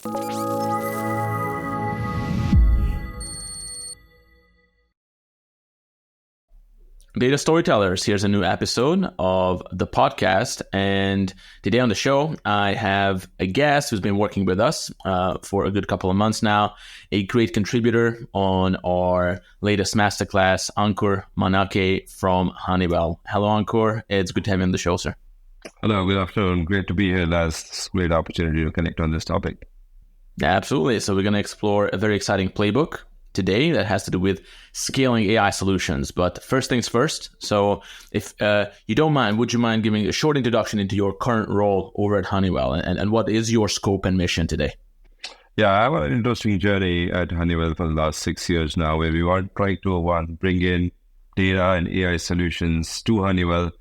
Data Storytellers, here's a new episode of the podcast. And today on the show, I have a guest who's been working with us for a good couple of months now, a great contributor on our latest masterclass, Ankur Manake from Honeywell. Hello, Ankur. It's good to have you on the show, sir. Hello, good afternoon. Great to be here, Laz. Great opportunity to connect on this topic. Absolutely. So we're going to explore a very exciting playbook today that has to do with scaling AI solutions. But first things first. So if you don't mind, would you mind giving a short introduction into your current role over at Honeywell and what is your scope and mission today? Yeah, I have an interesting journey at Honeywell for the last 6 years now, where we are trying to bring in data and AI solutions to Honeywell,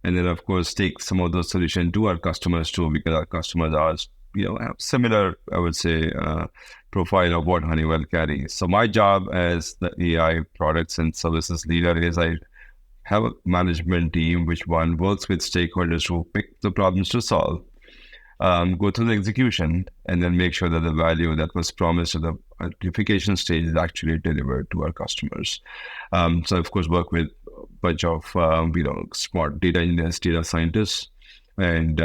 and then of course take some of those solutions to our customers too, because our customers are have similar, I would say, profile of what Honeywell carries. So my job as the AI products and services leader is I have a management team which works with stakeholders to pick the problems to solve, go through the execution, and then make sure that the value that was promised at the identification stage is actually delivered to our customers. So of course work with a bunch of smart data engineers, data scientists, and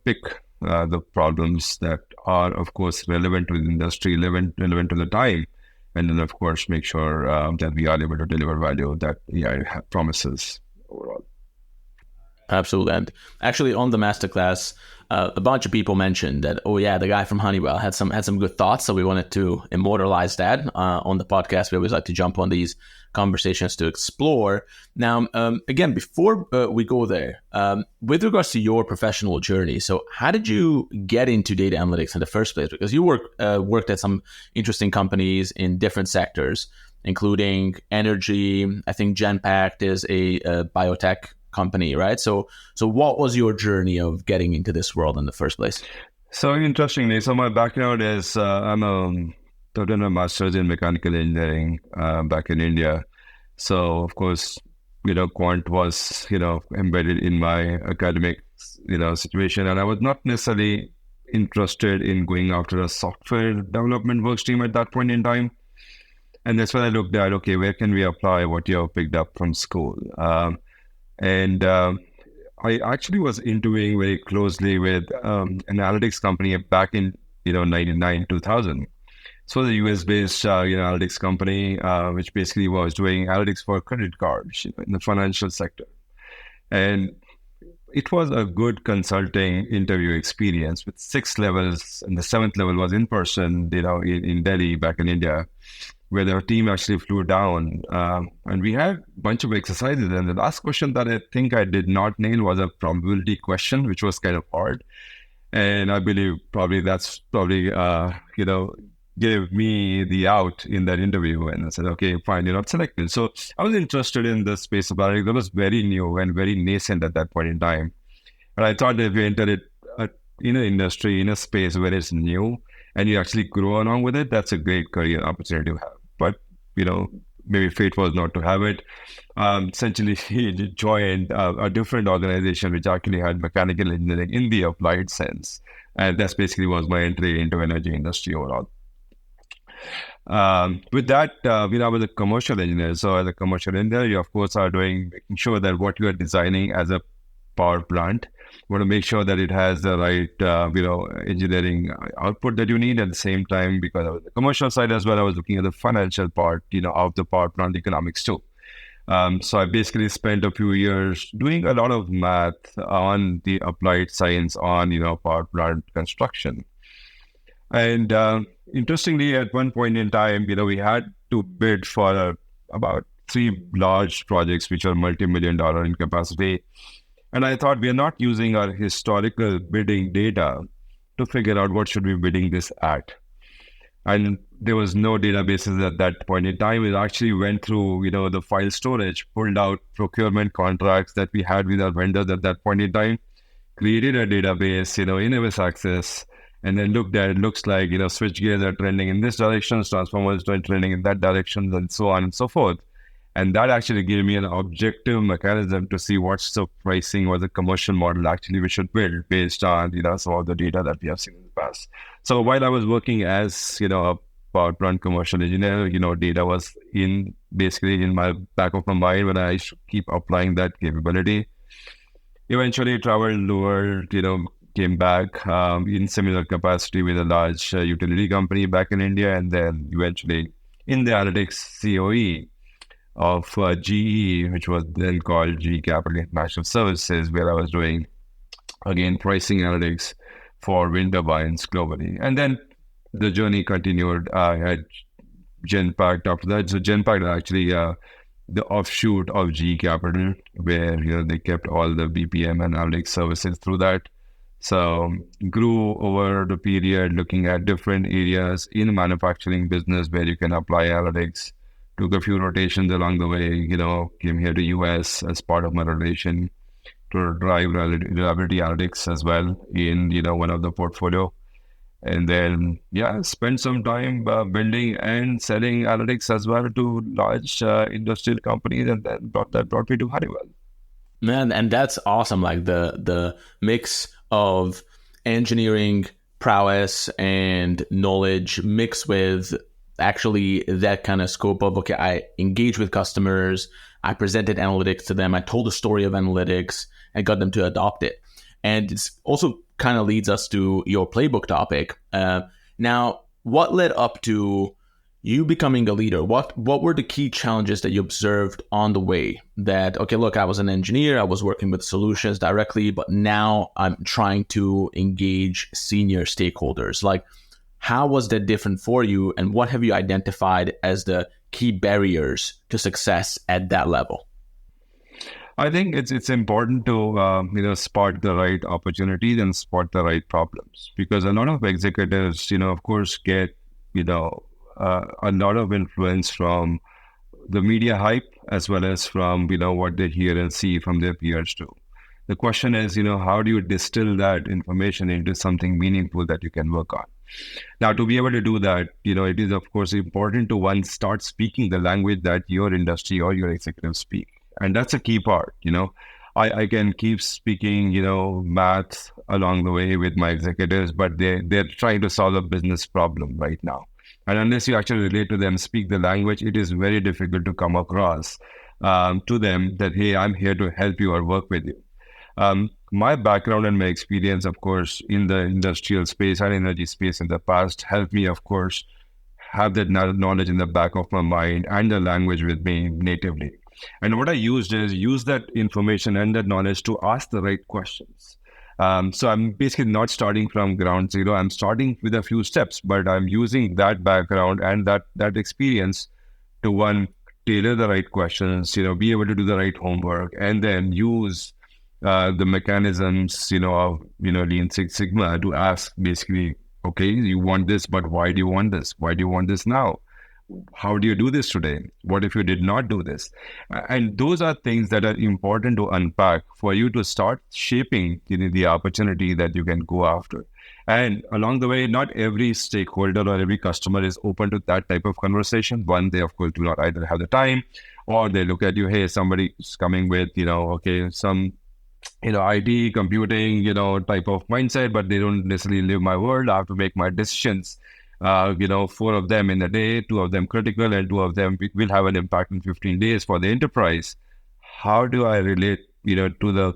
pick the problems that are, of course, relevant to the industry, relevant to the time, and then, of course, make sure that we are able to deliver value that AI promises overall. Absolutely. And actually, on the masterclass, a bunch of people mentioned that, oh yeah, the guy from Honeywell had some good thoughts, so we wanted to immortalize that on the podcast. We always like to jump on these conversations to explore. Now, again, before we go there, with regards to your professional journey, so how did you get into data analytics in the first place? Because you worked at some interesting companies in different sectors, including energy. I think Genpact is a biotech company, right? So what was your journey of getting into this world in the first place? So interestingly, my background is I'm done a master's in mechanical engineering back in India. So of course, quant was embedded in my academic situation, and I was not necessarily interested in going after a software development work stream at that point in time. And that's when I looked at, okay, where can we apply what you have picked up from school? And I actually was interviewing very closely with an analytics company back in 99, 2000. So the US-based analytics company, which basically was doing analytics for credit cards in the financial sector. And it was a good consulting interview experience with 6 levels, and the 7th level was in person, in Delhi, back in India, where the team actually flew down. And we had a bunch of exercises. And the last question that I think I did not nail was a probability question, which was kind of hard. And I believe that's gave me the out in that interview. And I said, okay, fine, you're not selected. So I was interested in the space of analytics. That was very new and very nascent at that point in time. And I thought that if you enter it in an industry, in a space where it's new, and you actually grow along with it, that's a great career opportunity to have. But, maybe fate was not to have it. Essentially, he joined a different organization, which actually had mechanical engineering in the applied sense. And that's basically was my entry into energy industry overall. With that, I was a commercial engineer. So as a commercial engineer, you of course are making sure that what you are designing as a power plant, you want to make sure that it has the right, engineering output that you need. At the same time, because I was the commercial side as well, I was looking at the financial part, of the power plant economics too. So I basically spent a few years doing a lot of math on the applied science on, power plant construction. And interestingly, at one point in time, we had to bid for about 3 large projects, which are multi-million-dollar in capacity. And I thought we are not using our historical bidding data to figure out what should we bidding this at. And there was no databases at that point in time. We actually went through, the file storage, pulled out procurement contracts that we had with our vendors at that point in time, created a database, in MS Access, and then looked at it. Looks like, switch gears are trending in this direction, transformers are trending in that direction, and so on and so forth. And that actually gave me an objective mechanism to see what's the pricing or the commercial model actually we should build based on, some of the data that we have seen in the past. So while I was working as, a power plant commercial engineer, data was basically in my back of my mind when I should keep applying that capability. Eventually traveled the world, came back in similar capacity with a large utility company back in India, and then eventually in the analytics COE of GE, which was then called GE Capital International Services, where I was doing, again, pricing analytics for wind turbines globally. And then the journey continued. I had Genpact after that. So Genpact actually the offshoot of GE Capital, where they kept all the BPM and analytics services through that. So grew over the period, looking at different areas in manufacturing business where you can apply analytics. Took a few rotations along the way, came here to US as part of my relation to drive reliability analytics as well in, one of the portfolio. And then, spent some time building and selling analytics as well to large industrial companies, and then brought me to Honeywell. Man, and that's awesome. Like the mix of engineering prowess and knowledge mixed with actually that kind of scope of, okay, I engage with customers, I presented analytics to them, I told the story of analytics and got them to adopt it. And it's also kind of leads us to your playbook topic. Now, what led up to you becoming a leader? What were the key challenges that you observed on the way that, okay, look, I was an engineer, I was working with solutions directly, but now I'm trying to engage senior stakeholders. Like, how was that different for you, and what have you identified as the key barriers to success at that level? I think it's important to spot the right opportunities and spot the right problems, because a lot of executives, of course, get a lot of influence from the media hype as well as from what they hear and see from their peers too. The question is, how do you distill that information into something meaningful that you can work on? Now, to be able to do that, it is, of course, important to one, start speaking the language that your industry or your executives speak. And that's a key part. I can keep speaking, math along the way with my executives, but they're trying to solve a business problem right now. And unless you actually relate to them, speak the language, it is very difficult to come across to them that, hey, I'm here to help you or work with you. My background and my experience, of course, in the industrial space and energy space in the past helped me, of course, have that knowledge in the back of my mind and the language with me natively. And what I used is use that information and that knowledge to ask the right questions. So I'm basically not starting from ground zero. I'm starting with a few steps, but I'm using that background and that experience to, one, tailor the right questions, be able to do the right homework, and then use the mechanisms, of, Lean Six Sigma to ask basically, okay, you want this, but why do you want this? Why do you want this now? How do you do this today? What if you did not do this? And those are things that are important to unpack for you to start shaping the opportunity that you can go after. And along the way, not every stakeholder or every customer is open to that type of conversation. One, they of course do not either have the time, or they look at you, hey, somebody's coming with, some IT, computing, type of mindset, but they don't necessarily live my world. I have to make my decisions. 4 of them in a day, 2 of them critical, and 2 of them will have an impact in 15 days for the enterprise. How do I relate, to the,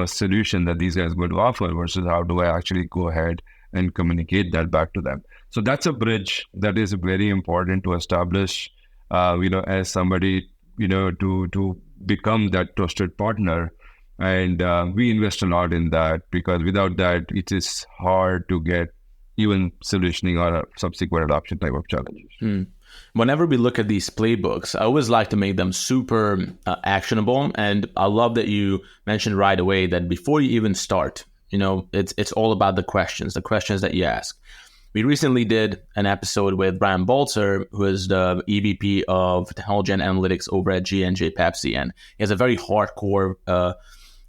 solution that these guys are going to offer versus how do I actually go ahead and communicate that back to them? So that's a bridge that is very important to establish, as somebody, to become that trusted partner. And we invest a lot in that, because without that, it is hard to get even solutioning or a subsequent adoption type of challenges. Whenever we look at these playbooks, I always like to make them super actionable. And I love that you mentioned right away that before you even start, it's all about the questions that you ask. We recently did an episode with Brian Balzer, who is the EVP of Technology and Analytics over at G&J Pepsi. And he has a very hardcore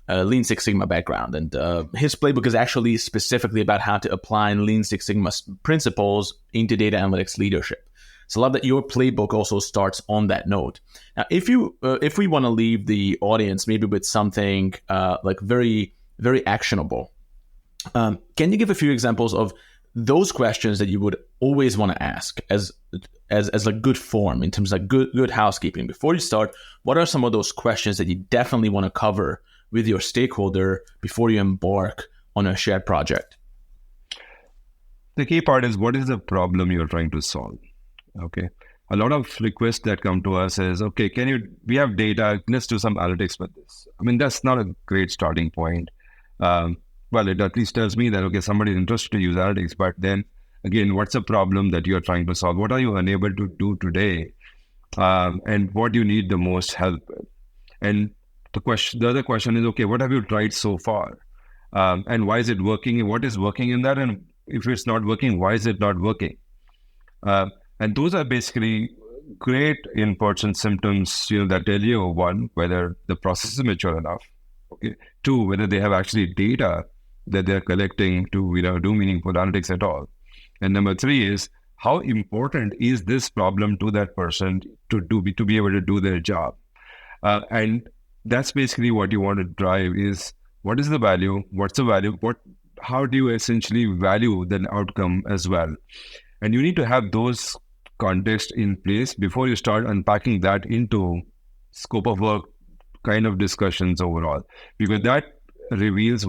Lean Six Sigma background. And his playbook is actually specifically about how to apply Lean Six Sigma principles into data analytics leadership. So I love that your playbook also starts on that note. Now, if we want to leave the audience maybe with something like very, very actionable, can you give a few examples of those questions that you would always want to ask as a good form in terms of good housekeeping before you start? What are some of those questions that you definitely want to cover with your stakeholder before you embark on a shared project? The key part is, what is the problem you're trying to solve? Okay. A lot of requests that come to us is, okay, we have data, let's do some analytics with this. I mean, that's not a great starting point. Well, it at least tells me that, okay, somebody's interested to use analytics, but then again, what's the problem that you're trying to solve? What are you unable to do today? And what do you need the most help with? And the other question is, okay, what have you tried so far? And why is it working? And what is working in that? And if it's not working, why is it not working? And those are basically great inputs and symptoms, that tell you, one, whether the process is mature enough. Okay. Two, whether they have actually data that they're collecting to, do meaningful analytics at all. And number three is, how important is this problem to that person to be able to do their job? And that's basically what you want to drive is, what is the value? What's the value? How do you essentially value the outcome as well? And you need to have those context in place before you start unpacking that into scope of work kind of discussions overall, because that reveals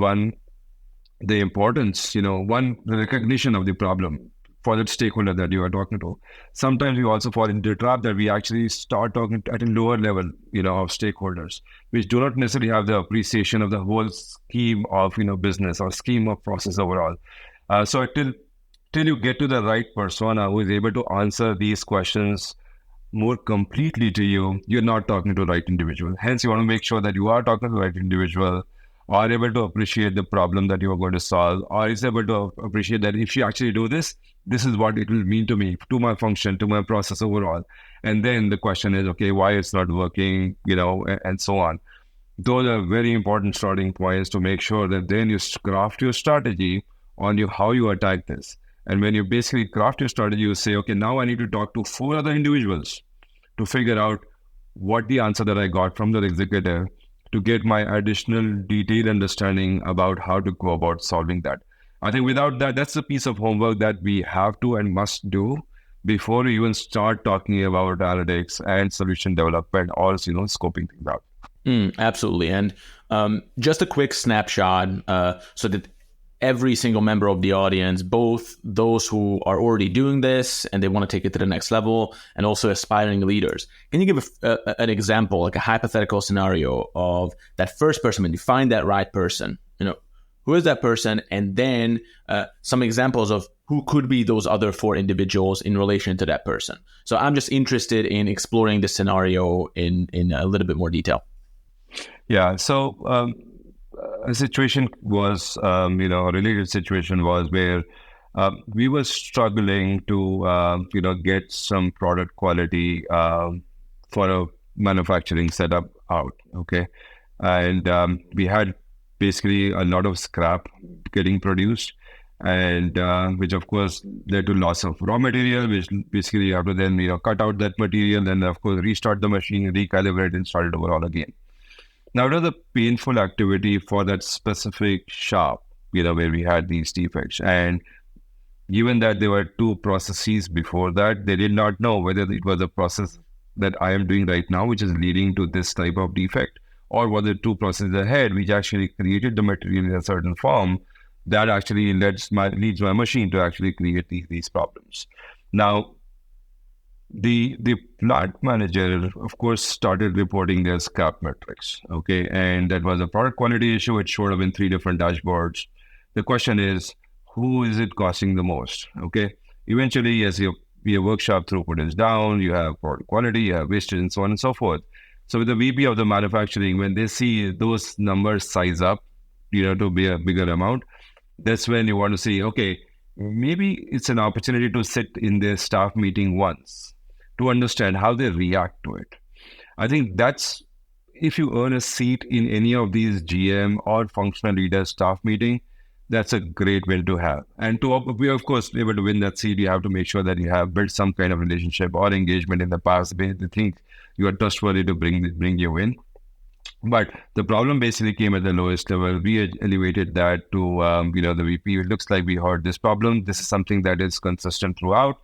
the importance, the recognition of the problem for that stakeholder that you are talking to. Sometimes we also fall into the trap that we actually start talking at a lower level, of stakeholders, which do not necessarily have the appreciation of the whole scheme of, business or scheme of process overall. So till you get to the right persona who is able to answer these questions more completely to you, you're not talking to the right individual. Hence, you want to make sure that you are talking to the right individual, are able to appreciate the problem that you are going to solve, or is able to appreciate that if you actually do this, this is what it will mean to me, to my function, to my process overall. And then the question is, okay, why it's not working, and so on. Those are very important starting points to make sure that then you craft your strategy on how you attack this. And when you basically craft your strategy, you say, okay, now I need to talk to 4 other individuals to figure out what the answer that I got from the executive, to get my additional detailed understanding about how to go about solving that. I think without that, that's a piece of homework that we have to and must do before we even start talking about analytics and solution development or, scoping things out. Absolutely. And just a quick snapshot so that every single member of the audience, both those who are already doing this and they want to take it to the next level, and also aspiring leaders. Can you give an example, like a hypothetical scenario of that first person, when you find that right person, who is that person? And then some examples of who could be those other 4 individuals in relation to that person. So I'm just interested in exploring the scenario in a little bit more detail. Yeah. So, a situation was, a related situation was where we were struggling to, get some product quality for a manufacturing setup out. Okay. And we had basically a lot of scrap getting produced, and which of course led to loss of raw material, which basically you have to then, cut out that material, then of course restart the machine, recalibrate and start it over all again. Now, it was a painful activity for that specific shop, where we had these defects. And given that there were 2 processes before that, they did not know whether it was a process that I am doing right now, which is leading to this type of defect, or were there 2 processes ahead, which actually created the material in a certain form that actually leads my machine to actually create these problems. Now, the plant manager, of course, started reporting their scrap metrics. Okay. And that was a product quality issue. It showed up in 3 different dashboards. The question is, who is it costing the most? Okay. Eventually, as your workshop throughput is down, you have product quality, you have wastage, and so on and so forth. So with the VP of the manufacturing, when they see those numbers size up, to be a bigger amount, that's when you want to see, okay, maybe it's an opportunity to sit in their staff meeting once to understand how they react to it. I think that's, if you earn a seat in any of these GM or functional leader staff meeting, that's a great win to have. And to be, of course, able to win that seed, you have to make sure that you have built some kind of relationship or engagement in the past. They think you are trustworthy to bring you in. But the problem basically came at the lowest level. We had elevated that to, the VP. It looks like we heard this problem. This is something that is consistent throughout.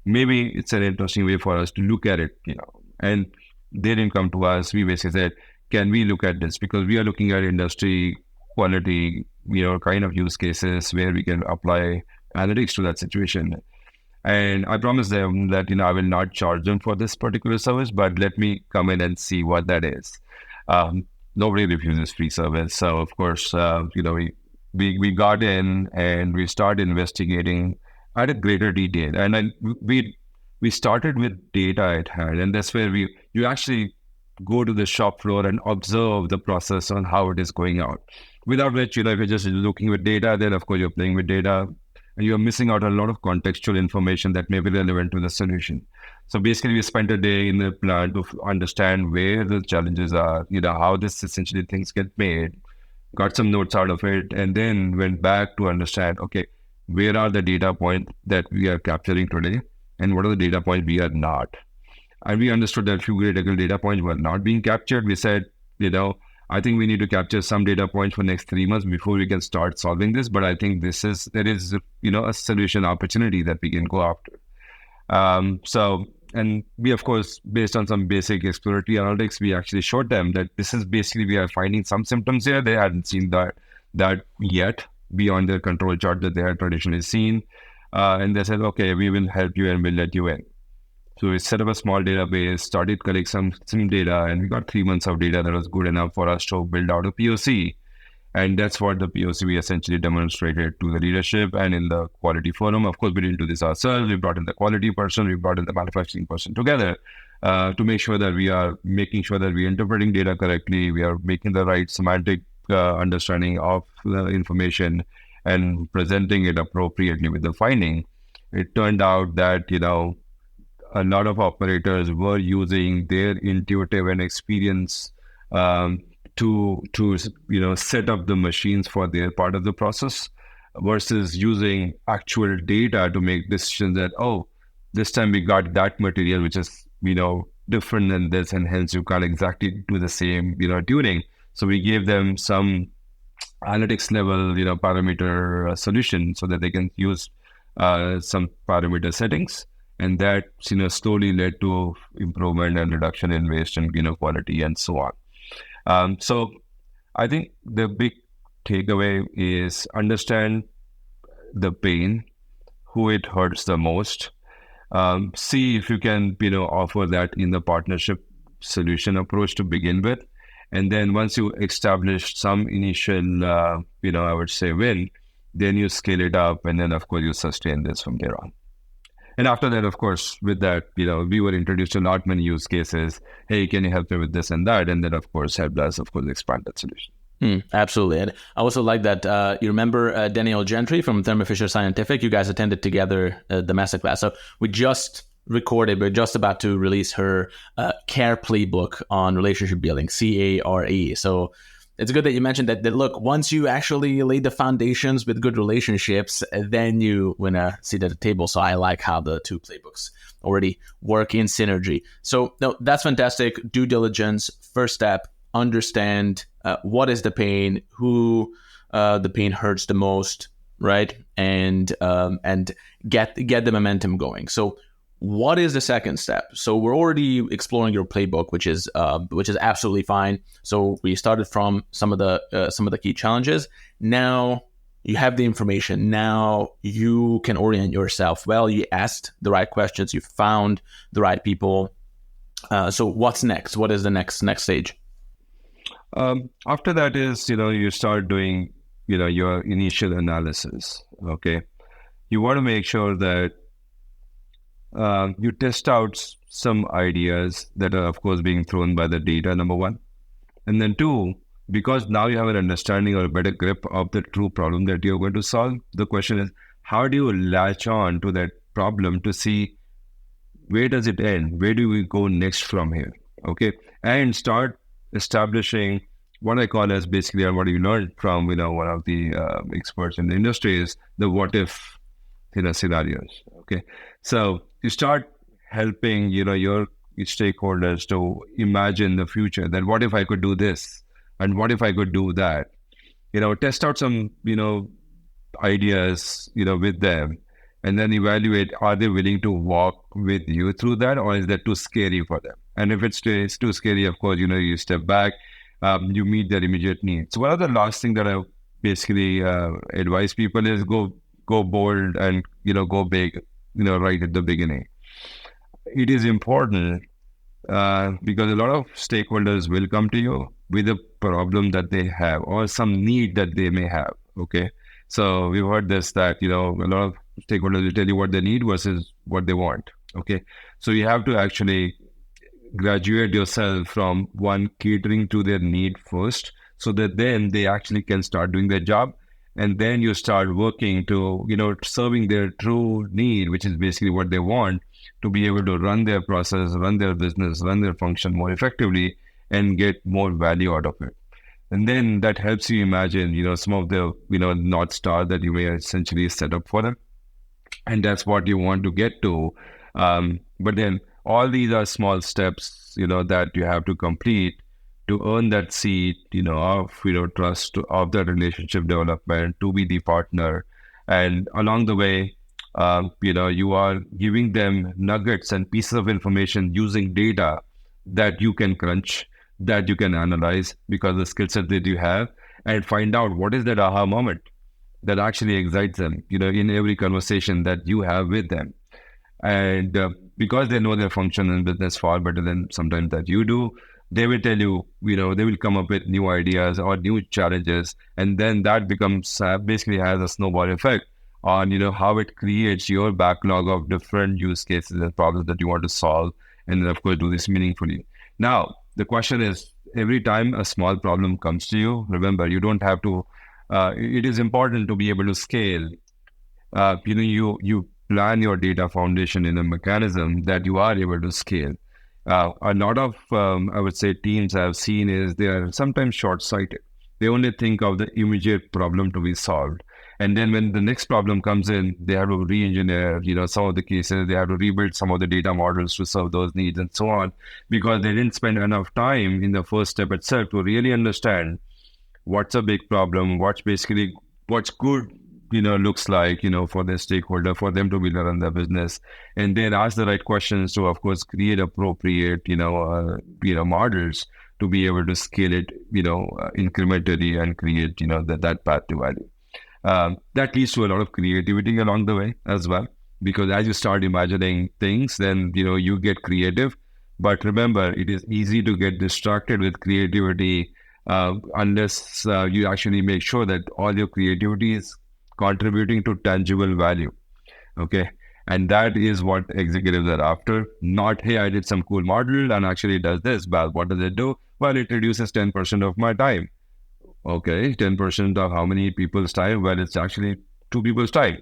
Maybe it's an interesting way for us to look at it, And they didn't come to us. We basically said, can we look at this? Because we are looking at industry quality, kind of use cases where we can apply analytics to that situation. And I promised them that, I will not charge them for this particular service, but let me come in and see what that is. Nobody refuses free service. So, of course, we got in and we started investigating at a greater detail. And we started with data at hand. And that's where you actually go to the shop floor and observe the process on how it is going out. Without which, if you're just looking with data, then of course you're playing with data and you're missing out on a lot of contextual information that may be relevant to the solution. So basically we spent a day in the plant to understand where the challenges are, how this essentially things get made, got some notes out of it, and then went back to understand, okay, where are the data points that we are capturing today and what are the data points we are not? And we understood that few critical data points were not being captured. We said, I think we need to capture some data points for next 3 months before we can start solving this. But I think there is a solution opportunity that we can go after. And we, of course, based on some basic exploratory analytics, we actually showed them that this is basically, we are finding some symptoms here. They hadn't seen that yet beyond their control chart that they had traditionally seen. And they said, okay, we will help you and we'll let you in. So we set up a small database, started collecting some data, and we got 3 months of data that was good enough for us to build out a POC. And that's what the POC we essentially demonstrated to the leadership and in the quality forum. Of course, we didn't do this ourselves. We brought in the quality person, we brought in the manufacturing person together to make sure that we are making sure that we are interpreting data correctly, we are making the right semantic understanding of the information and presenting it appropriately with the finding. It turned out that, a lot of operators were using their intuitive and experience to set up the machines for their part of the process versus using actual data to make decisions that, this time we got that material which is different than this, and hence you can't exactly do the same tuning. So we gave them some analytics level parameter solution so that they can use some parameter settings. And that slowly led to improvement and reduction in waste and quality and so on. So I think the big takeaway is understand the pain, who it hurts the most. See if you can offer that in the partnership solution approach to begin with. And then once you establish some initial, I would say win, then you scale it up, and then of course you sustain this from there on. And after that, of course, with that, we were introduced to not many use cases. Hey, can you help me with this and that? And then, of course, helped us, expand that solution. Absolutely. And I also like that you remember Daniel Gentry from Thermo Fisher Scientific. You guys attended together the masterclass. So we just recorded, we're just about to release her CARE playbook on relationship building, CARE. So it's good that you mentioned that look, once you actually lay the foundations with good relationships, then you win a seat at the table. So I like how the two playbooks already work in synergy. So no, that's fantastic. Due diligence, first step, understand what is the pain, who the pain hurts the most, right? And get the momentum going. So what is the second step? So we're already exploring your playbook, which is absolutely fine. So we started from some of the key challenges. Now you have the information. Now you can orient yourself. Well, you asked the right questions. You found the right people. So what's next? What is the next stage? After that is, you start doing, your initial analysis. Okay. You want to make sure that you test out some ideas that are, of course, being thrown by the data, number one. And then two, because now you have an understanding or a better grip of the true problem that you're going to solve, the question is, how do you latch on to that problem to see where does it end? Where do we go next from here? Okay. And start establishing what I call as basically, and what you learned from, one of the experts in the industry is the what if, scenarios. Okay. So you start helping, your stakeholders to imagine the future, that what if I could do this? And what if I could do that? Test out some, ideas, with them, and then evaluate, are they willing to walk with you through that, or is that too scary for them? And if it's too scary, of course, you step back, you meet their immediate needs. So one of the last thing that I basically advise people is go bold and, go big, right at the beginning. It is important because a lot of stakeholders will come to you with a problem that they have or some need that they may have. Okay. So we've heard this, that, a lot of stakeholders will tell you what they need versus what they want. Okay. So you have to actually graduate yourself from one, catering to their need first, so that then they actually can start doing their job. And then you start working to, serving their true need, which is basically what they want, to be able to run their process, run their business, run their function more effectively and get more value out of it. And then that helps you imagine, some of the, North Star that you may essentially set up for them. And that's what you want to get to. But then all these are small steps, that you have to complete to earn that seat, of, trust, of that relationship development, to be the partner. And along the way, you are giving them nuggets and pieces of information using data that you can crunch, that you can analyze, because the skill set that you have, and find out what is that aha moment that actually excites them, in every conversation that you have with them. And because they know their function in business far better than sometimes that you do, they will tell you, they will come up with new ideas or new challenges. And then that becomes basically has a snowball effect on, how it creates your backlog of different use cases and problems that you want to solve. And then, of course, do this meaningfully. Now, the question is, every time a small problem comes to you, remember, you don't have to, it is important to be able to scale. You plan your data foundation in a mechanism that you are able to scale. A lot of, I would say, teams I've seen is they are sometimes short-sighted. They only think of the immediate problem to be solved. And then when the next problem comes in, they have to re-engineer, some of the cases, they have to rebuild some of the data models to serve those needs and so on, because they didn't spend enough time in the first step itself to really understand what's a big problem, what's good, looks like, for the stakeholder, for them to be able to run their business, and then ask the right questions to, of course, create appropriate, models to be able to scale it, incrementally and create, that path to value. That leads to a lot of creativity along the way as well, because as you start imagining things, then, you get creative. But remember, it is easy to get distracted with creativity unless you actually make sure that all your creativity is contributing to tangible value. Okay. And that is what executives are after. Not, hey, I did some cool model and actually it does this. But what does it do? Well, it reduces 10% of my time. Okay, 10% of how many people's time? Well, it's actually 2 people's time.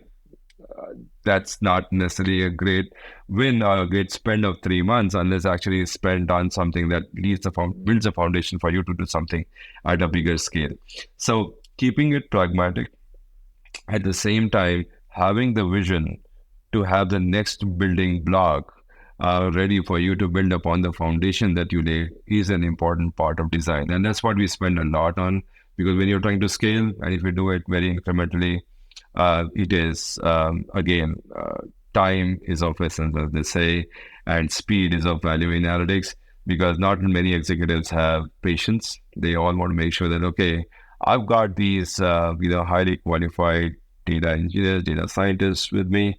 That's not necessarily a great win or a great spend of 3 months unless actually spent on something that builds a foundation for you to do something at a bigger scale. So keeping it pragmatic, at the same time, having the vision to have the next building block ready for you to build upon the foundation that you lay is an important part of design. And that's what we spend a lot on, because when you're trying to scale, and if you do it very incrementally, it is, again, time is of essence, as they say, and speed is of value in analytics, because not many executives have patience. They all want to make sure that, okay, I've got these, highly qualified data engineers, data scientists with me,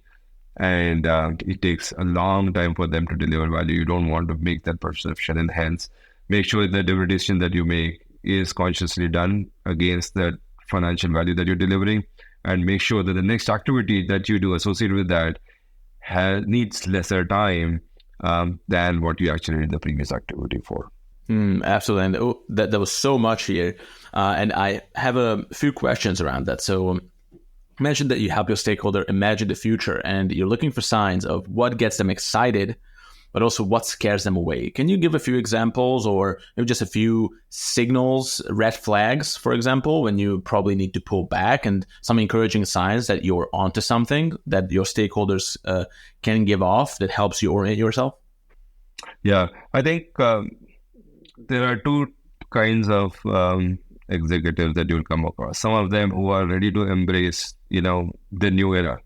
and it takes a long time for them to deliver value. You don't want to make that perception, and hence make sure that the decision that you make is consciously done against the financial value that you're delivering, and make sure that the next activity that you do associated with that needs lesser time than what you actually did the previous activity for. Absolutely. And that was so much here. And I have a few questions around that. So you mentioned that you help your stakeholder imagine the future, and you're looking for signs of what gets them excited but also what scares them away. Can you give a few examples or maybe just a few signals, red flags, for example, when you probably need to pull back, and some encouraging signs that you're onto something that your stakeholders can give off that helps you orient yourself? Yeah, I think there are two kinds of executives that you'll come across. Some of them who are ready to embrace, the new era.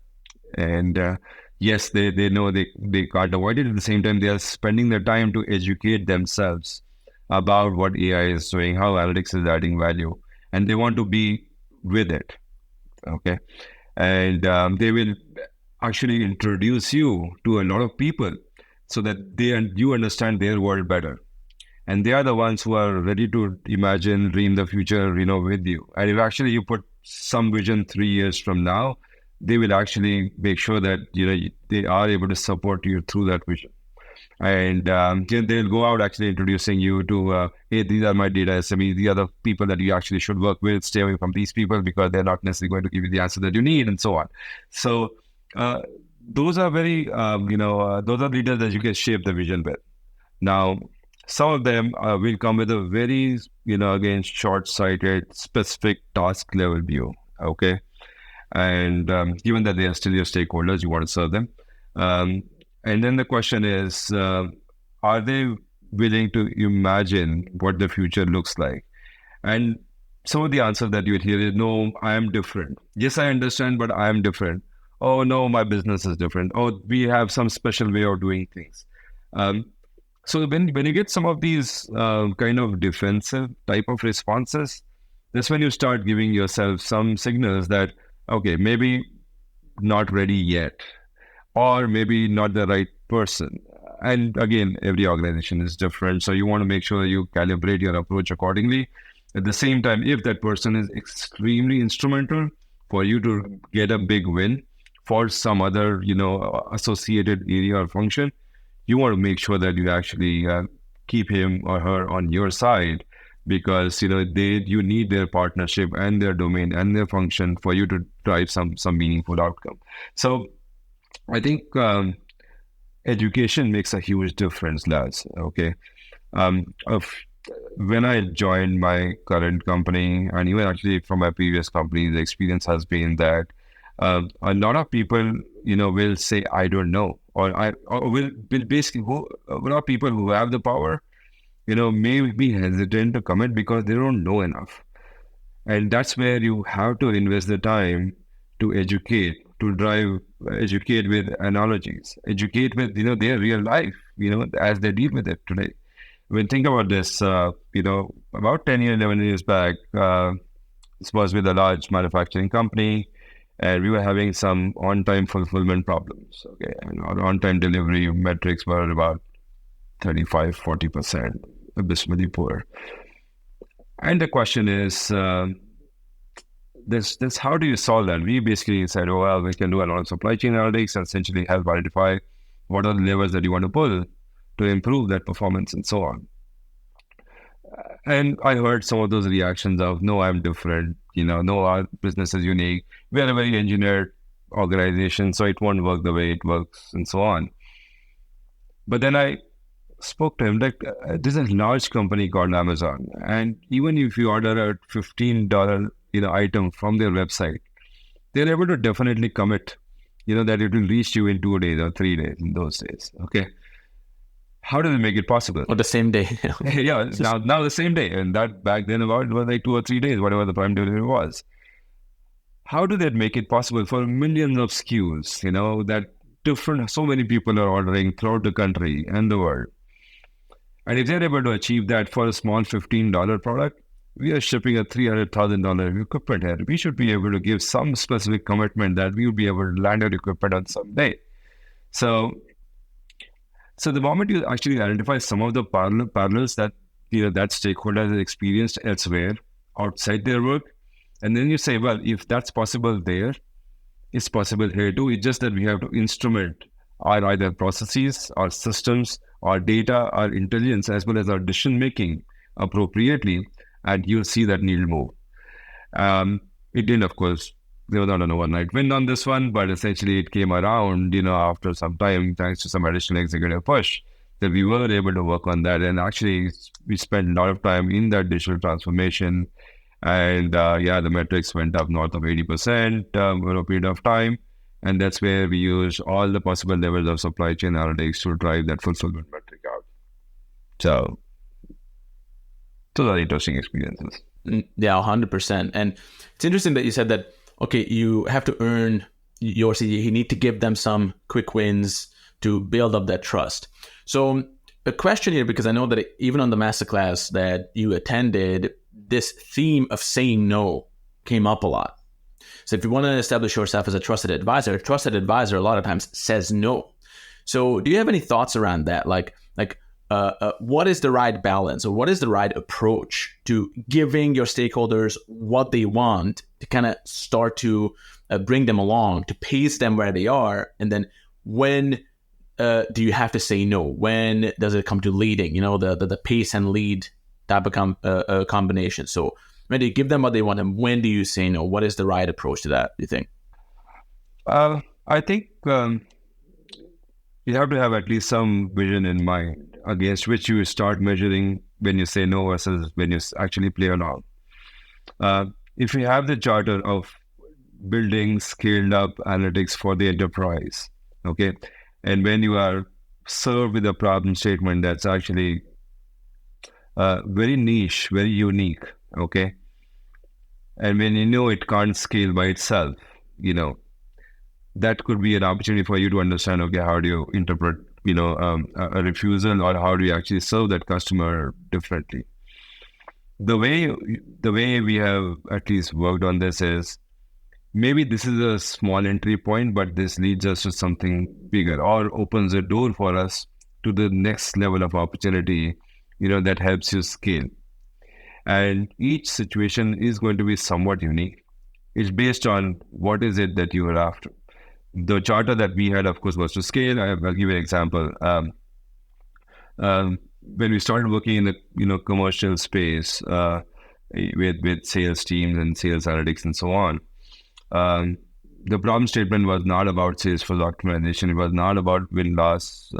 And yes, they know they can't avoid it. At the same time, they are spending their time to educate themselves about what AI is doing, how analytics is adding value, and they want to be with it. Okay. And they will actually introduce you to a lot of people so that you understand their world better. And they are the ones who are ready to imagine, dream the future, with you. And if actually you put some vision 3 years from now, they will actually make sure that, they are able to support you through that vision. And they'll go out actually introducing you to, hey, these are my data SMEs. These are the people that you actually should work with. Stay away from these people because they're not necessarily going to give you the answer that you need, and so on. So those are very, those are leaders that you can shape the vision with. Now, some of them will come with a very, again, short-sighted, specific task level view. Okay. And given that they are still your stakeholders, you want to serve them. And then the question is, are they willing to imagine what the future looks like? And some of the answers that you would hear is, no, I am different. Yes, I understand, but I am different. Oh, no, my business is different. Oh, we have some special way of doing things. So when you get some of these kind of defensive type of responses, that's when you start giving yourself some signals that, okay, maybe not ready yet, or maybe not the right person. And again, every organization is different. So you want to make sure you calibrate your approach accordingly. At the same time, if that person is extremely instrumental for you to get a big win for some other, associated area or function, you want to make sure that you actually keep him or her on your side, because you need their partnership and their domain and their function for you to drive some meaningful outcome. So I think education makes a huge difference, Laz. Okay, when I joined my current company, and even actually from my previous company, the experience has been that a lot of people, will say, I don't know, or will basically, a lot of people who have the power, may be hesitant to commit because they don't know enough. And that's where you have to invest the time to educate, educate with analogies, educate with, their real life, as they deal with it today. When think about this, about 10 years, 11 years back, this was with a large manufacturing company, and we were having some on-time fulfillment problems. Okay, and our on-time delivery metrics were about 35-40%, abysmally poor. And the question is, this how do you solve that? We basically said, oh, well, we can do a lot of supply chain analytics and essentially help identify what are the levers that you want to pull to improve that performance and so on. And I heard some of those reactions of, no, I'm different, no, our business is unique. We are a very engineered organization, so it won't work the way it works and so on. But then I spoke to him, like, this is a large company called Amazon. And even if you order a $15, item from their website, they're able to definitely commit, that it will reach you in 2 days or 3 days in those days. Okay. How do they make it possible? Or the same day. Yeah, now the same day. And that back then about it was like 2 or 3 days, whatever the prime delivery was. How do they make it possible for millions of SKUs, that so many people are ordering throughout the country and the world? And if they're able to achieve that for a small $15 product, we are shipping a $300,000 equipment here. We should be able to give some specific commitment that we will be able to land our equipment on some day. So the moment you actually identify some of the parallels that that stakeholder has experienced elsewhere outside their work, and then you say, well, if that's possible there, it's possible here too. It's just that we have to instrument our either processes, our systems, our data, our intelligence, as well as our decision making appropriately, and you'll see that needle move. It didn't, of course. There was not an overnight win on this one, but essentially it came around, after some time, thanks to some additional executive push. that we were able to work on that. And actually, we spent a lot of time in that digital transformation. And the metrics went up north of 80% over a period of time. And that's where we used all the possible levels of supply chain analytics to drive that fulfillment metric out. So those are interesting experiences. Yeah, 100%. And it's interesting that you said that, okay, you have to earn your CDA. You need to give them some quick wins to build up that trust. So a question here, because I know that even on the masterclass that you attended, this theme of saying no came up a lot. So if you want to establish yourself as a trusted advisor a lot of times says no. So do you have any thoughts around that? Like what is the right balance, or what is the right approach to giving your stakeholders what they want to kind of start to bring them along, to pace them where they are? And then when do you have to say no? When does it come to leading? The pace and lead that become a combination. So when do you give them what they want, and when do you say no? What is the right approach to that, do you think? I think you have to have at least some vision in mind against which you start measuring when you say no versus when you actually play along. If you have the charter of building scaled up analytics for the enterprise, okay, and when you are served with a problem statement that's actually very niche, very unique, okay, and when you know it can't scale by itself, that could be an opportunity for you to understand, okay, how do you interpret, a refusal, or how do you actually serve that customer differently? The way we have at least worked on this is, maybe this is a small entry point, but this leads us to something bigger, or opens a door for us to the next level of opportunity, that helps you scale. And each situation is going to be somewhat unique. It's based on what is it that you are after. The charter that we had, of course, was to scale. I'll give you an example. When we started working in the commercial space with sales teams and sales analytics and so on, the problem statement was not about sales force optimization. It was not about win-loss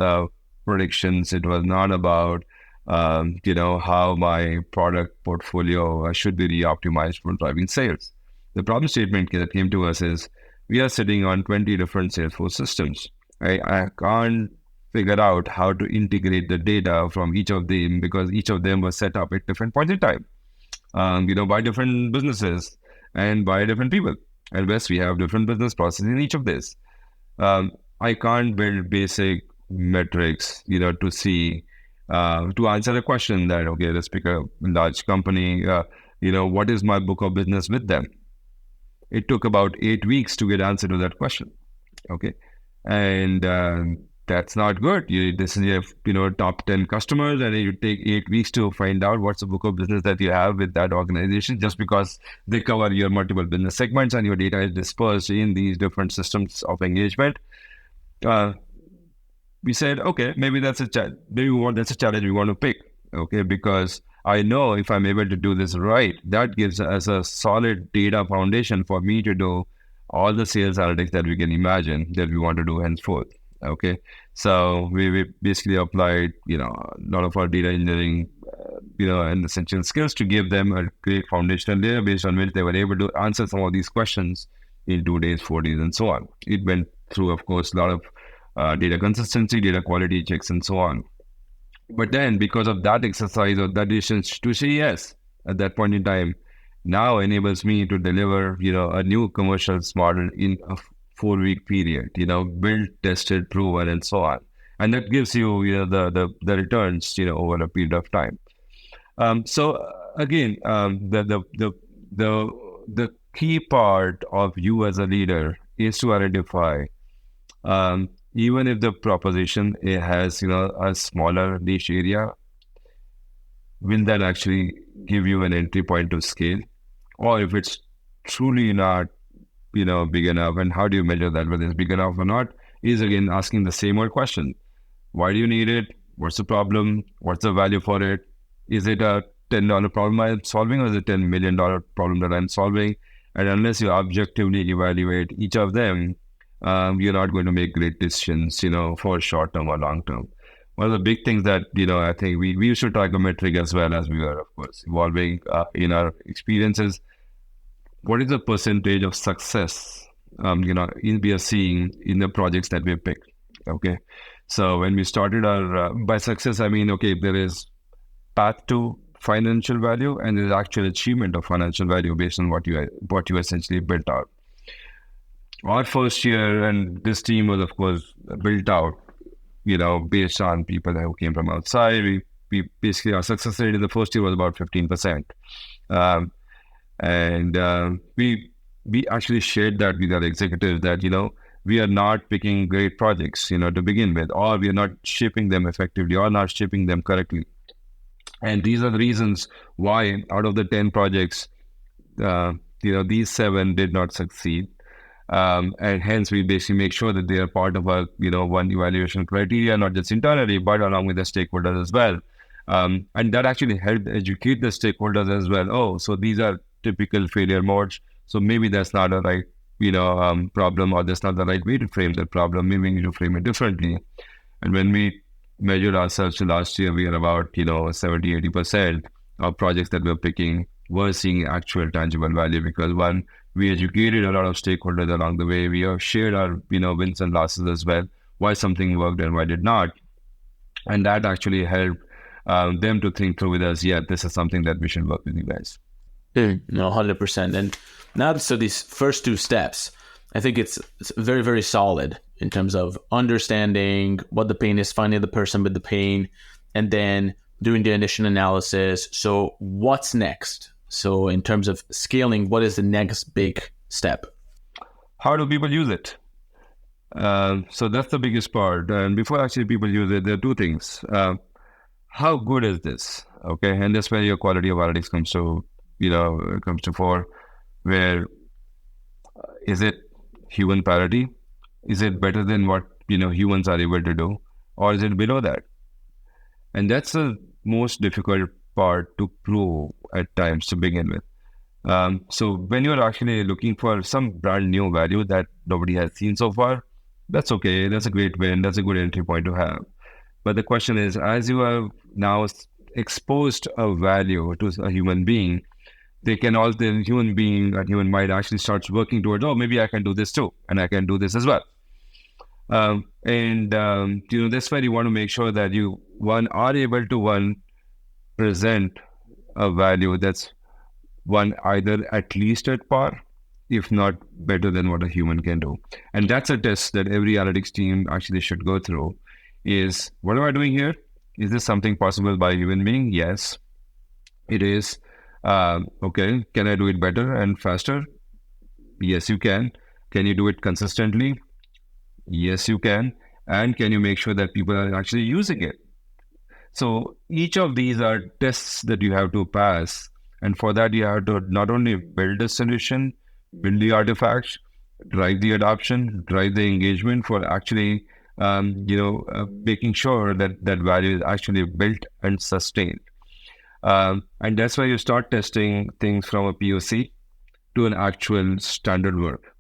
predictions. It was not about how my product portfolio should be re-optimized for driving sales. The problem statement that came to us is, we are sitting on 20 different Salesforce systems. I can't figure out how to integrate the data from each of them, because each of them was set up at different points in time, by different businesses and by different people. And yes, we have different business processes in each of this. I can't build basic metrics, to see, to answer a question that, okay, let's pick a large company, what is my book of business with them? It took about 8 weeks to get answer to that question. Okay. And that's not good. This is your top 10 customers, and you take 8 weeks to find out what's the book of business that you have with that organization, just because they cover your multiple business segments and your data is dispersed in these different systems of engagement. We said, okay, maybe that's a challenge we want to pick. Okay, because I know if I'm able to do this right, that gives us a solid data foundation for me to do all the sales analytics that we can imagine that we want to do henceforth. Okay, so we basically applied, a lot of our data engineering, and essential skills to give them a great foundational layer based on which they were able to answer some of these questions in 2 days, 4 days, and so on. It went through, of course, a lot of data consistency, data quality checks, and so on. But then, because of that exercise or that decision to say yes at that point in time, now enables me to deliver, a new commercials model in a 4-week period, built, tested, proven, and so on. And that gives you, the returns, over a period of time. So again, the key part of you as a leader is to identify, even if the proposition has, a smaller niche area, will that actually give you an entry point to scale? Or if it's truly not, big enough, and how do you measure that, whether it's big enough or not, is again asking the same old question. Why do you need it? What's the problem? What's the value for it? Is it a $10 problem I'm solving, or is it a $10 million problem that I'm solving? And unless you objectively evaluate each of them, you're not going to make great decisions, for short term or long term. one of the big things that, I think we used to track a metric as well as we were, of course, evolving in our experiences. What is the percentage of success, we are seeing in the projects that we picked? Okay. So when we started our, by success, I mean, okay, there is path to financial value and there's actual achievement of financial value based on what you essentially built out. Our first year, and this team was, of course, built out, based on people who came from outside. We basically, our success rate in the first year was about 15%. We actually shared that with our executives that, we are not picking great projects, to begin with, or we are not shaping them effectively or not shaping them correctly. And these are the reasons why out of the 10 projects, these 7 did not succeed. And hence we basically make sure that they are part of our, one evaluation criteria, not just internally, but along with the stakeholders as well. And that actually helped educate the stakeholders as well. Oh, so these are typical failure modes. So maybe that's not a right, problem, or that's not the right way to frame that problem. Maybe we need to frame it differently. And when we measured ourselves to last year, we are about, 70, 80% of projects that we're picking were seeing actual tangible value because one, we educated a lot of stakeholders along the way. We have shared our, wins and losses as well, why something worked and why did not. And that actually helped them to think through with us, yeah, this is something that we should work with you guys. No, 100%. And now, so these first 2 steps, I think it's very, very solid in terms of understanding what the pain is, finding the person with the pain, and then doing the initial analysis. So what's next? So in terms of scaling, what is the next big step? How do people use it? So that's the biggest part. And before actually people use it, there are 2 things. How good is this? Okay. And that's where your quality of analytics comes to fore, where is it human parity? Is it better than what, humans are able to do? Or is it below that? And that's the most difficult part to prove at times to begin with. So when you're actually looking for some brand new value that nobody has seen so far, that's okay. That's a great win. That's a good entry point to have. But the question is, as you have now exposed a value to a human being, the human being and human mind actually starts working towards, oh, maybe I can do this too, and I can do this as well. That's where you want to make sure that you, are able to, present a value that's, either at least at par, if not better than what a human can do. And that's a test that every analytics team actually should go through is, what am I doing here? Is this something possible by a human being? Yes, it is. Okay, can I do it better and faster? Yes, you can. Can you do it consistently? Yes, you can. And can you make sure that people are actually using it? So each of these are tests that you have to pass. And for that, you have to not only build a solution, build the artifacts, drive the adoption, drive the engagement for actually, making sure that that value is actually built and sustained. And that's why you start testing things from a POC to an actual standard work.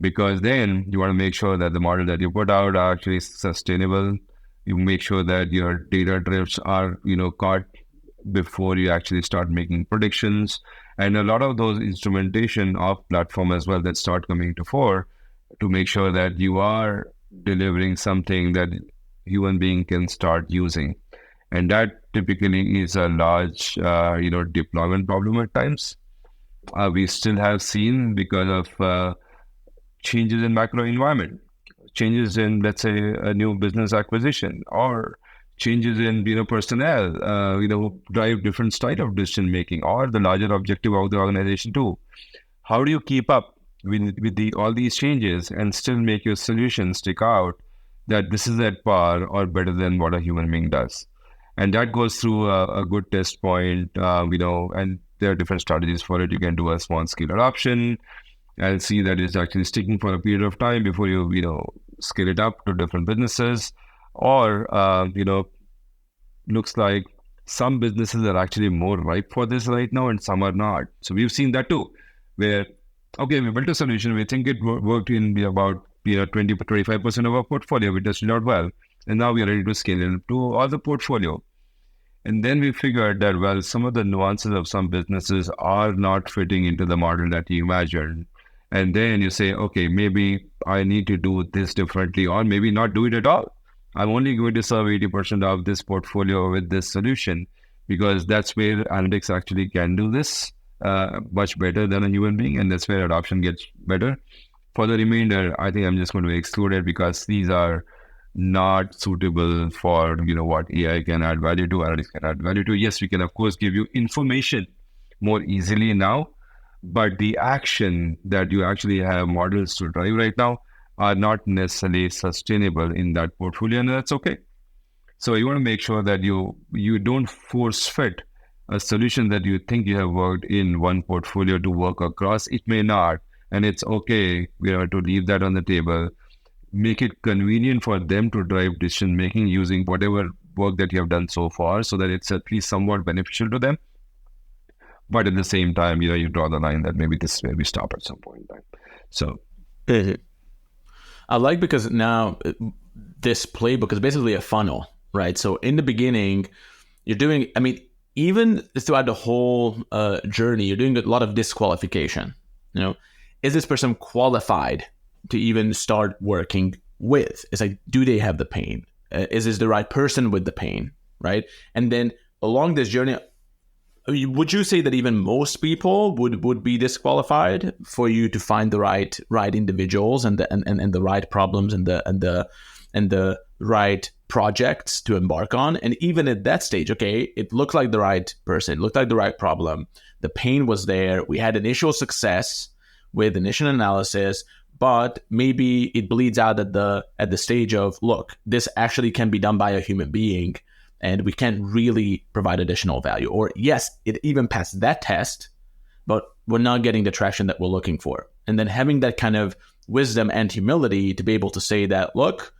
Because then you want to make sure that the model that you put out are actually sustainable. You make sure that your data drifts are, caught before you actually start making predictions. And a lot of those instrumentation of platform as well that start coming to fore to make sure that you are delivering something that human being can start using. And that typically is a large, deployment problem at times. We still have seen because of changes in macro environment, changes in, let's say, a new business acquisition, or changes in, personnel, drive different style of decision making, or the larger objective of the organization too. How do you keep up with all these changes and still make your solution stick out that this is at par or better than what a human being does? And that goes through a good test point, and there are different strategies for it. You can do a small scale adoption and see that it's actually sticking for a period of time before you, scale it up to different businesses. Or, looks like some businesses are actually more ripe for this right now and some are not. So we've seen that too, where, okay, we built a solution. We think it worked in about 20 to 25% of our portfolio. We tested out well. And now we are ready to scale it to all the portfolio. And then we figured that, well, some of the nuances of some businesses are not fitting into the model that you imagined. And then you say, okay, maybe I need to do this differently, or maybe not do it at all. I'm only going to serve 80% of this portfolio with this solution, because that's where analytics actually can do this much better than a human being. And that's where adoption gets better. For the remainder, I think I'm just going to exclude it, because these are not suitable for what AI can add value to, analytics can add value to. Yes, we can of course give you information more easily now, but the action that you actually have models to drive right now are not necessarily sustainable in that portfolio, and that's okay. So you want to make sure that you don't force fit a solution that you think you have worked in one portfolio to work across. It may not, and it's okay to leave that on the table. Make it convenient for them to drive decision making using whatever work that you have done so far, so that it's at least somewhat beneficial to them. But at the same time, you draw the line that maybe this is where we stop at some point in time. So I like, because now this playbook is basically a funnel, right? So in the beginning, you're doing, even throughout the whole journey, you're doing a lot of disqualification. Is this person qualified to even start working with? It's like, do they have the pain? Is this the right person with the pain, right? And then along this journey, would you say that even most people would be disqualified for you to find the right individuals and the right problems and the right projects to embark on? And even at that stage, okay, it looked like the right person, it looked like the right problem, the pain was there, we had initial success with initial analysis, but maybe it bleeds out at the stage of, look, this actually can be done by a human being, and we can't really provide additional value. Or yes, it even passed that test, but we're not getting the traction that we're looking for. And then having that kind of wisdom and humility to be able to say that, look,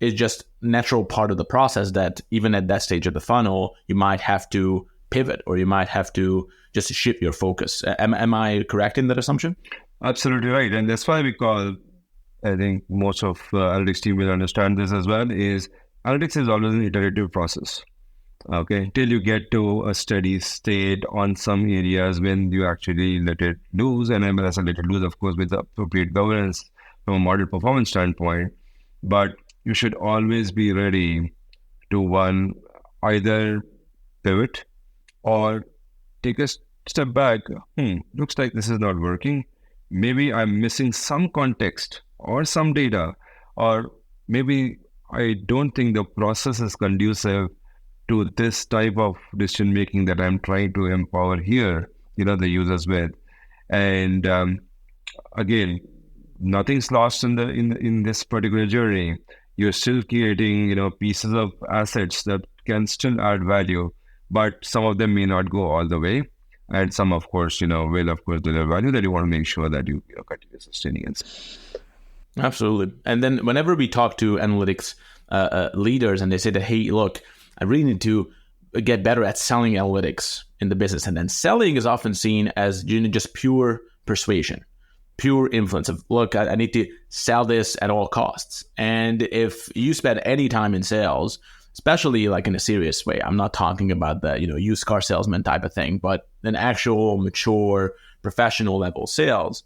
it's just natural part of the process that even at that stage of the funnel, you might have to pivot, or you might have to just shift your focus. Am I correct in that assumption? Absolutely right. And that's why we call, I think most of analytics team will understand this as well, is analytics is always an iterative process. Okay, till you get to a steady state on some areas when you actually let it loose. And I let it loose, of course, with the appropriate governance from a model performance standpoint. But you should always be ready to either pivot or take a step back. Looks like this is not working. Maybe I'm missing some context or some data, or maybe I don't think the process is conducive to this type of decision making that I'm trying to empower here, the users with. And again, nothing's lost in this particular journey. You're still creating, pieces of assets that can still add value, but some of them may not go all the way. And some, of course, will, of course, deliver value that you want to make sure that you continue sustaining it. Absolutely. And then whenever we talk to analytics leaders and they say that, hey, look, I really need to get better at selling analytics in the business. And then selling is often seen as just pure persuasion, pure influence of, look, I need to sell this at all costs. And if you spend any time in sales, especially like in a serious way, I'm not talking about the, used car salesman type of thing, but an actual mature professional level sales,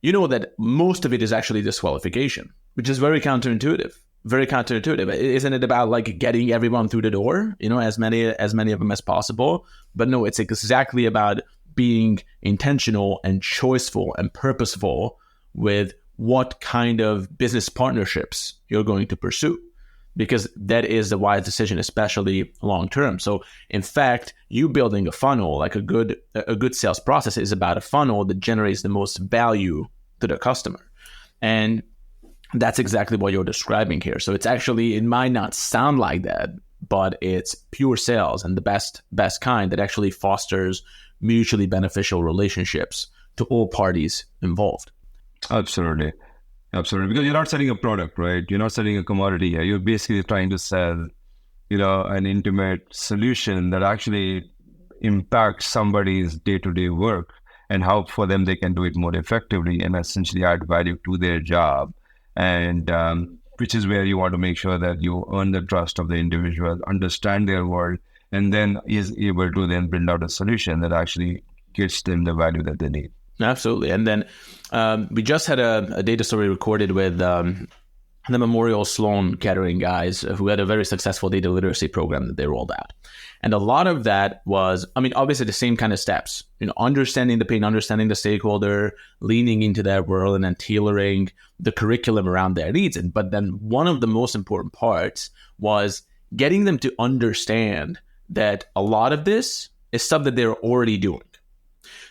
you know that most of it is actually disqualification, which is very counterintuitive. Isn't it about like getting everyone through the door, as many of them as possible? But no, it's exactly about being intentional and choiceful and purposeful with what kind of business partnerships you're going to pursue, because that is the wise decision, especially long term. So in fact, you building a funnel, like a good sales process is about a funnel that generates the most value to the customer. And that's exactly what you're describing here. So it's actually, it might not sound like that, but it's pure sales and the best kind that actually fosters mutually beneficial relationships to all parties involved. Absolutely. Because you're not selling a product, right? You're not selling a commodity here. You're basically trying to sell, an intimate solution that actually impacts somebody's day-to-day work and how for them they can do it more effectively and essentially add value to their job. And which is where you want to make sure that you earn the trust of the individual, understand their world, and then is able to then build out a solution that actually gets them the value that they need. Absolutely. And then we just had a data story recorded with the Memorial Sloan Kettering guys who had a very successful data literacy program that they rolled out. And a lot of that was, obviously the same kind of steps, understanding the pain, understanding the stakeholder, leaning into that world, and then tailoring the curriculum around their needs. But then one of the most important parts was getting them to understand that a lot of this is stuff that they're already doing.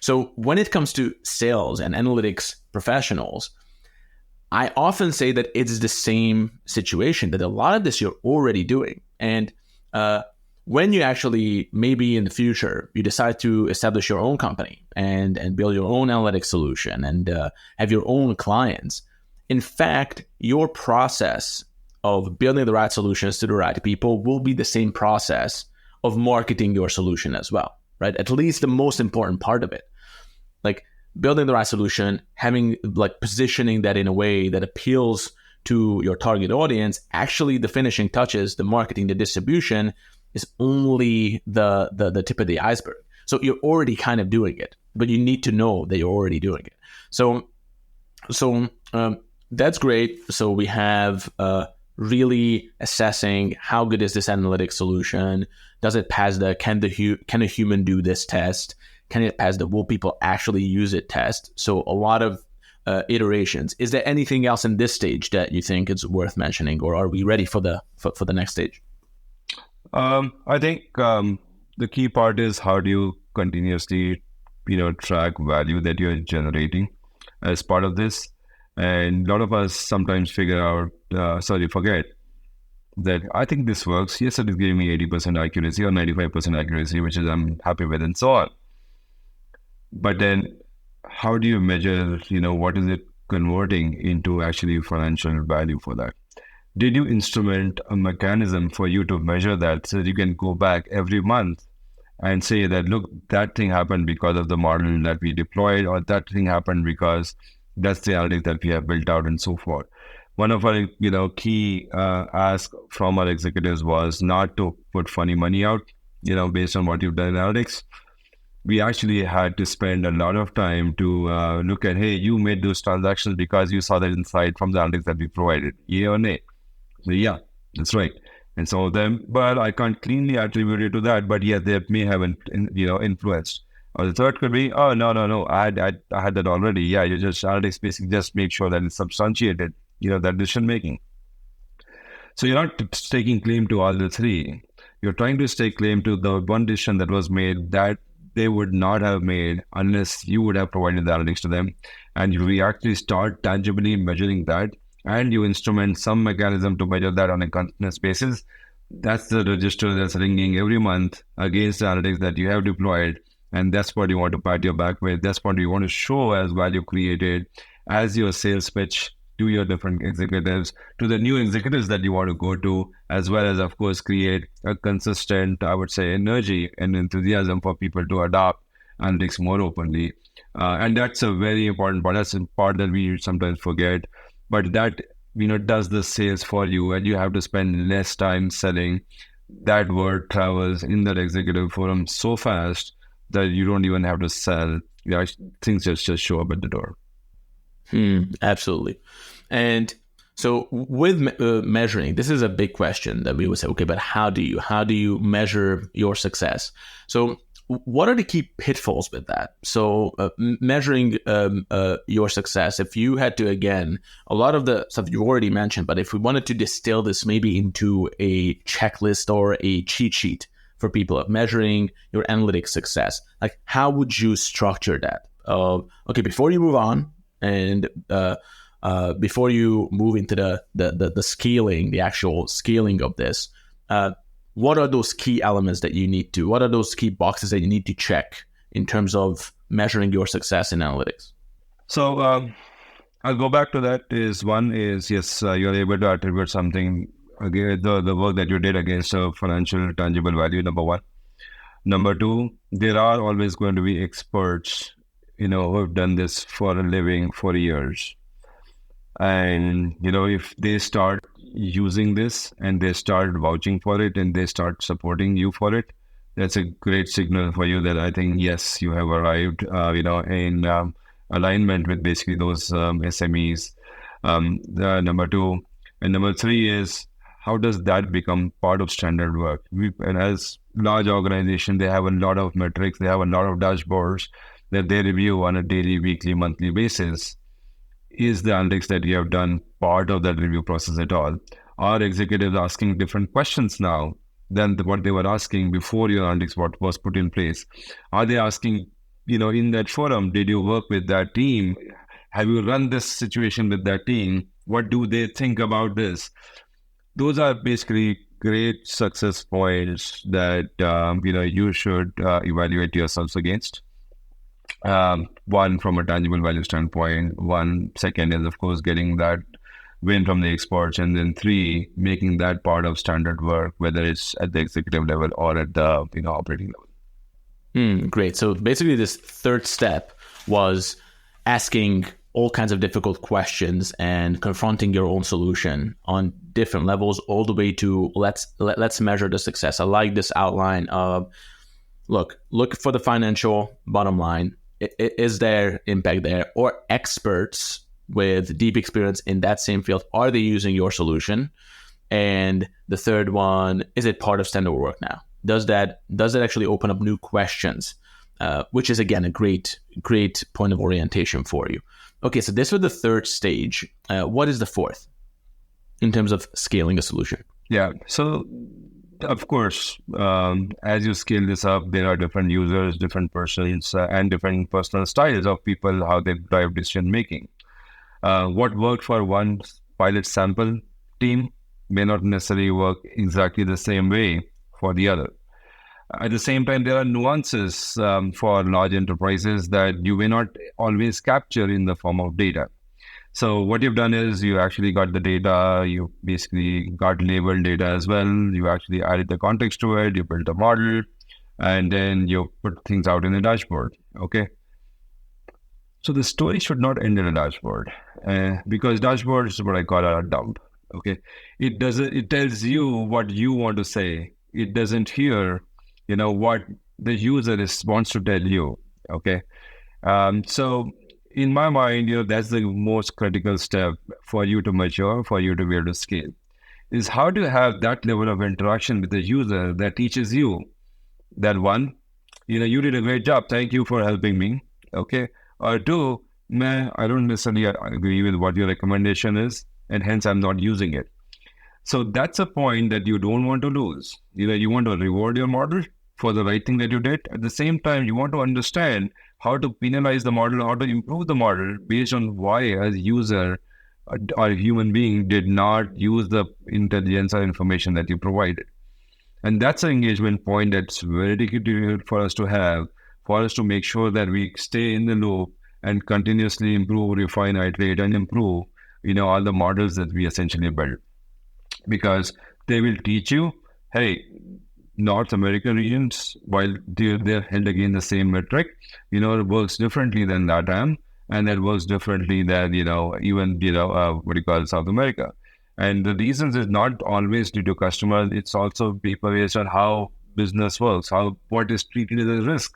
So when it comes to sales and analytics professionals, I often say that it's the same situation, that a lot of this you're already doing. And when you actually, maybe in the future, you decide to establish your own company and build your own analytics solution and have your own clients, in fact, your process of building the right solutions to the right people will be the same process of marketing your solution as well, right? At least the most important part of it. Like building the right solution, having positioning that in a way that appeals to your target audience, actually the finishing touches, the marketing, the distribution is only the tip of the iceberg. So you're already kind of doing it, but you need to know that you're already doing it. So that's great. So we have really assessing how good is this analytics solution? Does it pass can a human do this test? Can it pass the will people actually use it test? So a lot of iterations. Is there anything else in this stage that you think is worth mentioning, or are we ready for the next stage? I think the key part is how do you continuously, track value that you're generating as part of this. And a lot of us sometimes forget that I think this works. Yes, it is giving me 80% accuracy or 95% accuracy, which is I'm happy with, and so on. But then how do you measure, what is it converting into actually financial value for that? Did you instrument a mechanism for you to measure that so that you can go back every month and say that, look, that thing happened because of the model that we deployed, or that thing happened because that's the analytics that we have built out, and so forth. One of our, key asks from our executives was not to put funny money out, based on what you've done in analytics. We actually had to spend a lot of time to look at, hey, you made those transactions because you saw that insight from the analytics that we provided, yay or nay. So yeah, that's right. And some of them, but I can't cleanly attribute it to that, but yeah, they may have influenced. Or the third could be, oh, no, I had that already. Yeah, you just analytics basically just make sure that it's substantiated, that decision making. So you're not taking claim to all the three. You're trying to stake claim to the one decision that was made that they would not have made unless you would have provided the analytics to them. And you actually start tangibly measuring that, and you instrument some mechanism to measure that on a continuous basis. That's the register that's ringing every month against the analytics that you have deployed. And that's what you want to pat your back with. That's what you want to show as value created as your sales pitch to your different executives, to the new executives that you want to go to, as well as, of course, create a consistent, I would say, energy and enthusiasm for people to adopt analytics more openly. And that's a very important part. That's a part that we sometimes forget. But that, does the sales for you, and you have to spend less time selling. That word travels in that executive forum so fast that you don't even have to sell. Things just show up at the door. Absolutely. And so with measuring, this is a big question that we would say, okay, but how do you measure your success? So what are the key pitfalls with that? So measuring your success, if you had to, again, a lot of the stuff you already mentioned, but if we wanted to distill this maybe into a checklist or a cheat sheet for people of measuring your analytics success, like how would you structure that? Okay, before you move on, and before you move into the scaling, the actual scaling of this, what are those key elements that you need to, what are those key boxes that you need to check in terms of measuring your success in analytics? So I'll go back to that. One is, yes, you're able to attribute something, again, the work that you did against a financial tangible value, number one. Number two, there are always going to be experts who have done this for a living for years. And, if they start using this and they start vouching for it and they start supporting you for it, that's a great signal for you that I think, yes, you have arrived, in alignment with basically those SMEs. The number two. And number three is, how does that become part of standard work? And as large organization, they have a lot of metrics, they have a lot of dashboards that they review on a daily, weekly, monthly basis. Is the analytics that you have done part of that review process at all? Are executives asking different questions now than what they were asking before your analytics was put in place? Are they asking, in that forum, did you work with that team? Have you run this situation with that team? What do they think about this? Those are basically great success points that you should evaluate yourselves against. One, from a tangible value standpoint. One, second is, of course, getting that win from the experts. And then three, making that part of standard work, whether it's at the executive level or at the operating level. Great. So basically this third step was asking all kinds of difficult questions and confronting your own solution on different levels, all the way to let's measure the success. I like this outline of, look for the financial bottom line. Is there impact there? Or experts with deep experience in that same field, are they using your solution? And the third one, is it part of standard work now? Does that actually open up new questions? Which is, again, a great point of orientation for you. Okay, so this was the third stage. What is the fourth in terms of scaling a solution? Yeah, so of course, as you scale this up, there are different users, different persons, and different personal styles of people, how they drive decision making. What worked for one pilot sample team may not necessarily work exactly the same way for the other. At the same time, there are nuances for large enterprises that you may not always capture in the form of data. So what you've done is you actually got the data, you basically got labeled data as well, you actually added the context to it, you built a model, and then you put things out in a dashboard, okay? So the story should not end in a dashboard, because dashboard is what I call a dump, okay? It tells you what you want to say. It doesn't hear, what the user wants to tell you, okay? So in my mind, that's the most critical step for you to mature, for you to be able to scale, is how to have that level of interaction with the user that teaches you that, one, you did a great job. Thank you for helping me. Okay. Or two, I don't necessarily agree with what your recommendation is, and hence I'm not using it. So that's a point that you don't want to lose. You want to reward your model for the right thing that you did. At the same time, you want to understand how to penalize the model, how to improve the model based on why a user or a human being did not use the intelligence or information that you provided. And that's an engagement point that's very difficult for us to have, for us to make sure that we stay in the loop and continuously improve, refine, iterate, and improve, all the models that we essentially build. Because they will teach you, hey, North American regions, while they're held against the same metric, it works differently than LATAM, and it works differently than, even, South America. And the reasons is not always due to customers, it's also people based on how business works, what is treated as a risk,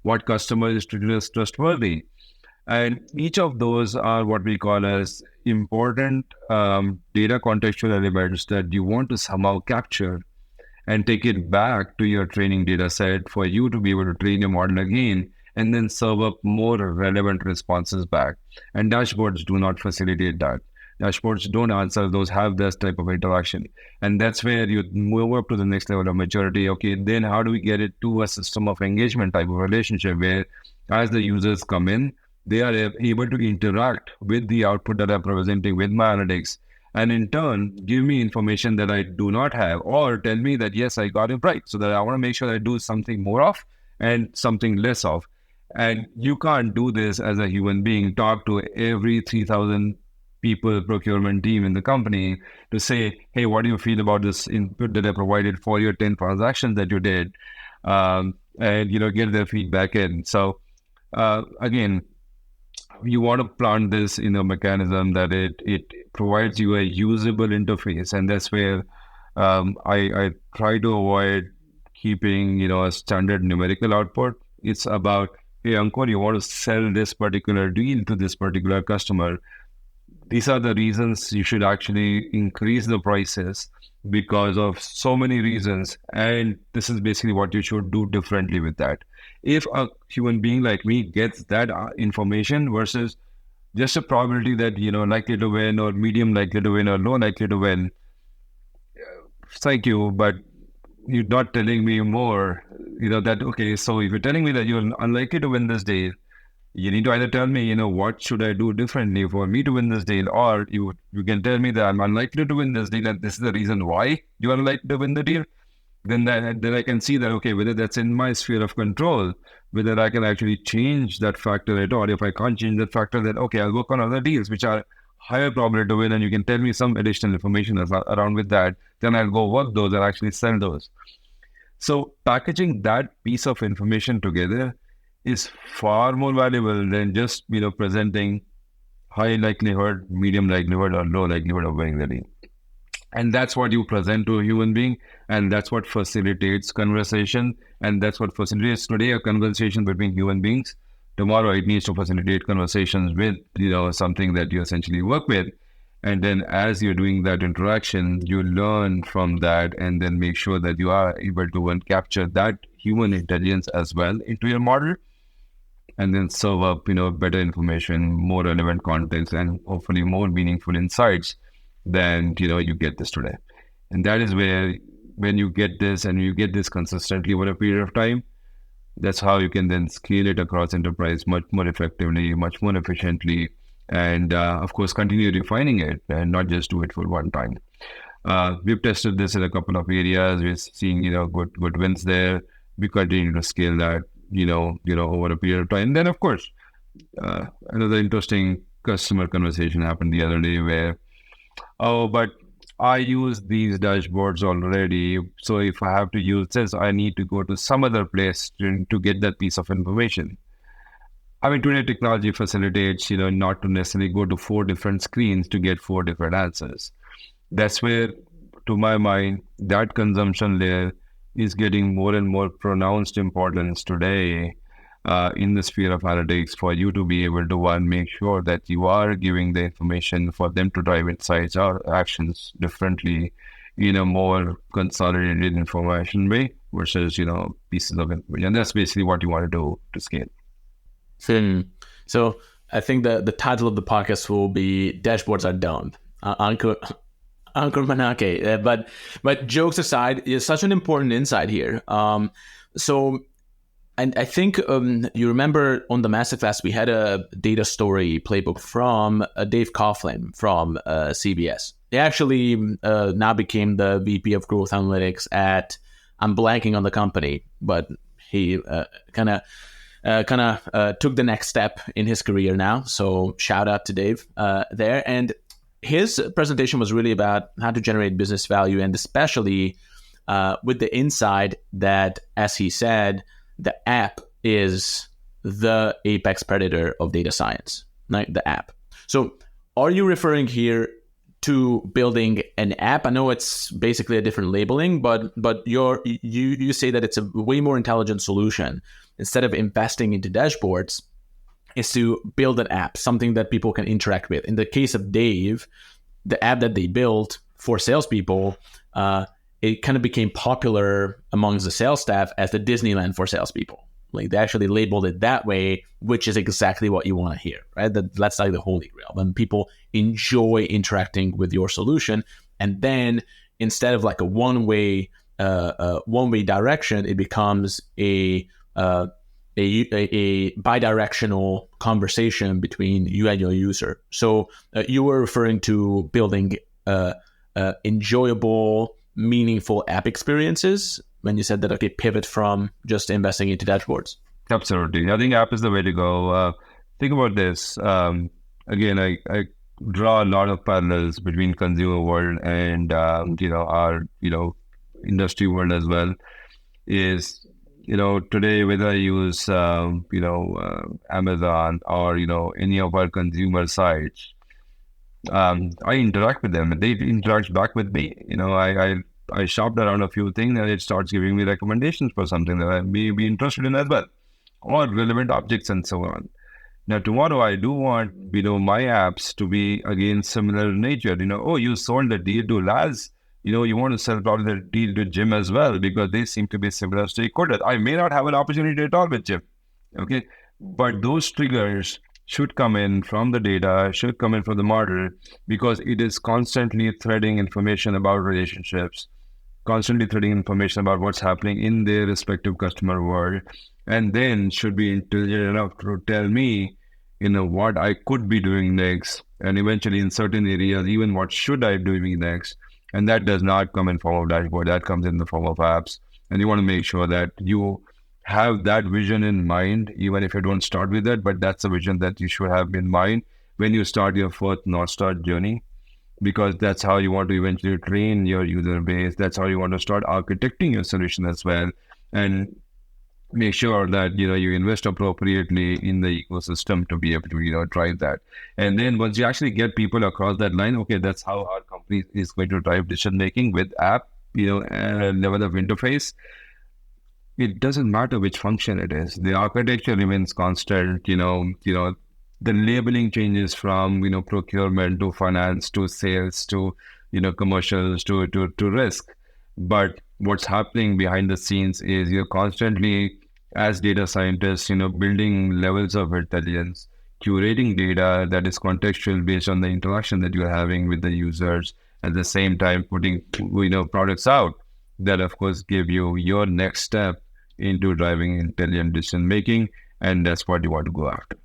what customer is treated as trustworthy. And each of those are what we call as important data contextual elements that you want to somehow capture and take it back to your training data set for you to be able to train your model again and then serve up more relevant responses back. And dashboards do not facilitate that. Dashboards don't answer those, have this type of interaction. And that's where you move up to the next level of maturity. Okay, then how do we get it to a system of engagement type of relationship where as the users come in, they are able to interact with the output that I'm presenting with my analytics, and in turn, give me information that I do not have, or tell me that, yes, I got it right. So that I want to make sure I do something more of and something less of. And you can't do this as a human being, talk to every 3,000 people procurement team in the company to say, hey, what do you feel about this input that I provided for your 10 transactions that you did? And, get their feedback in. So again, you want to plant this in a mechanism that it provides you a usable interface, and that's where I try to avoid keeping a standard numerical output. It's about, hey Ankur, you want to sell this particular deal to this particular customer. These are the reasons you should actually increase the prices because of so many reasons, and this is basically what you should do differently with that. If a human being like me gets that information versus just a probability that likely to win or medium likely to win or low likely to win, thank you, but you're not telling me more. That okay, so if you're telling me that you're unlikely to win this deal, you need to either tell me, what should I do differently for me to win this deal, or you can tell me that I'm unlikely to win this deal and this is the reason why you're unlikely to win the deal. Then I can see that, okay, whether that's in my sphere of control, whether I can actually change that factor at all. If I can't change that factor, then okay, I'll work on other deals which are higher probability to win, and you can tell me some additional information around with that. Then I'll go work those and actually sell those. So packaging that piece of information together is far more valuable than just presenting high likelihood, medium likelihood, or low likelihood of winning the deal. And that's what you present to a human being, and that's what facilitates conversation, and that's what facilitates today a conversation between human beings. Tomorrow it needs to facilitate conversations with something that you essentially work with. And then as you're doing that interaction, you learn from that and then make sure that you are able to capture that human intelligence as well into your model, and then serve up better information, more relevant context, and hopefully more meaningful insights than you get this today. And that is where, when you get this and you get this consistently over a period of time, that's how you can then scale it across enterprise much more effectively, much more efficiently, and of course continue refining it and not just do it for one time. We've tested this in a couple of areas. We're seeing good wins there. We continue to scale that over a period of time. And then of course another interesting customer conversation happened the other day where, oh, but I use these dashboards already, so if I have to use this, I need to go to some other place to get that piece of information. I mean, today technology facilitates not to necessarily go to 4 different screens to get 4 different answers. That's where, to my mind, that consumption layer is getting more and more pronounced importance today in the sphere of analytics, for you to be able to, one, make sure that you are giving the information for them to drive insights or actions differently in a more consolidated information way versus pieces of information. And that's basically what you want to do to scale. So I think the title of the podcast will be "Dashboards Are Dumb." Ankur Manake. But jokes aside, is such an important insight here. And I think you remember on the masterclass, we had a data story playbook from Dave Coughlin from CBS. He actually now became the VP of Growth Analytics at, I'm blanking on the company, but he kind of took the next step in his career now. So shout out to Dave there. And his presentation was really about how to generate business value, and especially with the insight that, as he said, the app is the apex predator of data science, right? The app. So are you referring here to building an app? I know it's basically a different labeling, but you say that it's a way more intelligent solution. Instead of investing into dashboards, is to build an app, something that people can interact with. In the case of Dave, the app that they built for salespeople, it kind of became popular amongst the sales staff as the Disneyland for salespeople. Like, they actually labeled it that way, which is exactly what you want to hear, right? That's like the holy grail. When people enjoy interacting with your solution, and then instead of like a one-way direction, it becomes a bidirectional conversation between you and your user. So you were referring to building enjoyable, meaningful app experiences when you said that, okay, pivot from just investing into dashboards. Absolutely. I think app is the way to go. Think about this. Again, I draw a lot of parallels between consumer world and our industry world as well. Is today, whether I use, Amazon or, any of our consumer sites, I interact with them and they interact back with me. I shopped around a few things and it starts giving me recommendations for something that I may be interested in as well, or relevant objects and so on. Now, tomorrow I do want, my apps to be again similar in nature. Oh, you sold the deal to Laz. You want to sell probably the deal to Jim as well because they seem to be similar stakeholders. I may not have an opportunity at all with Jim. Okay. But those triggers should come in from the data, should come in from the model because it is constantly threading information about relationships, constantly threading information about what's happening in their respective customer world, and then should be intelligent enough to tell me, what I could be doing next, and eventually in certain areas, even what should I be doing next. And that does not come in form of dashboard. That comes in the form of apps. And you want to make sure that you have that vision in mind, even if you don't start with that, but that's a vision that you should have in mind when you start your first North Star journey, because that's how you want to eventually train your user base. That's how you want to start architecting your solution as well. And make sure that, you invest appropriately in the ecosystem to be able to, drive that. And then once you actually get people across that line, okay, that's how our company is going to drive decision making with app, and level of interface. It doesn't matter which function it is. The architecture remains constant. The labeling changes from procurement to finance to sales to commercials to risk. But what's happening behind the scenes is you're constantly, as data scientists, building levels of intelligence, curating data that is contextual based on the interaction that you're having with the users. At the same time, putting products out that, of course, give you your next step into driving intelligent decision making, and that's what you want to go after.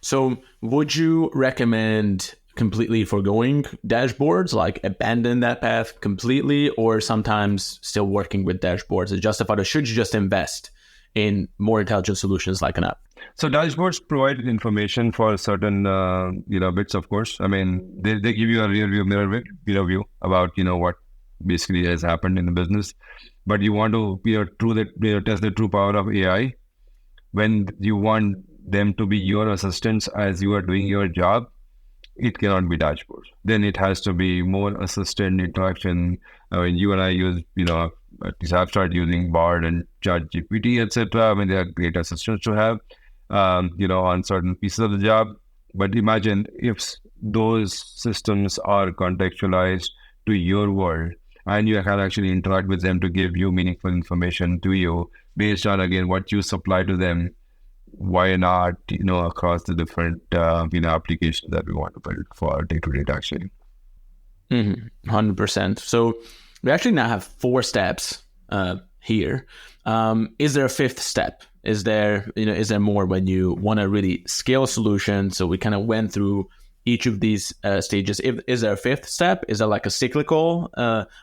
So would you recommend completely foregoing dashboards, like abandon that path completely, or sometimes still working with dashboards is justified, or should you just invest in more intelligent solutions like an app? So dashboards provide information for certain bits, of course. I mean, they give you a rear view mirror view about what basically has happened in the business. But you want to test the true power of AI when you want them to be your assistants as you are doing your job. It cannot be dashboards. Then it has to be more assistant interaction. I mean, you and I use, at least I've started using Bard and ChatGPT, etc. I mean, they are great assistants to have, on certain pieces of the job. But imagine if those systems are contextualized to your world and you can actually interact with them to give you meaningful information to you based on, again, what you supply to them. Why not, across the different, applications that we want to build for our day-to-day actually. 100%. So we actually now have 4 steps here. Is there a 5th step? Is there more when you want to really scale a solution? So we kind of went through each of these stages. Is there a 5th step? Is there like a cyclical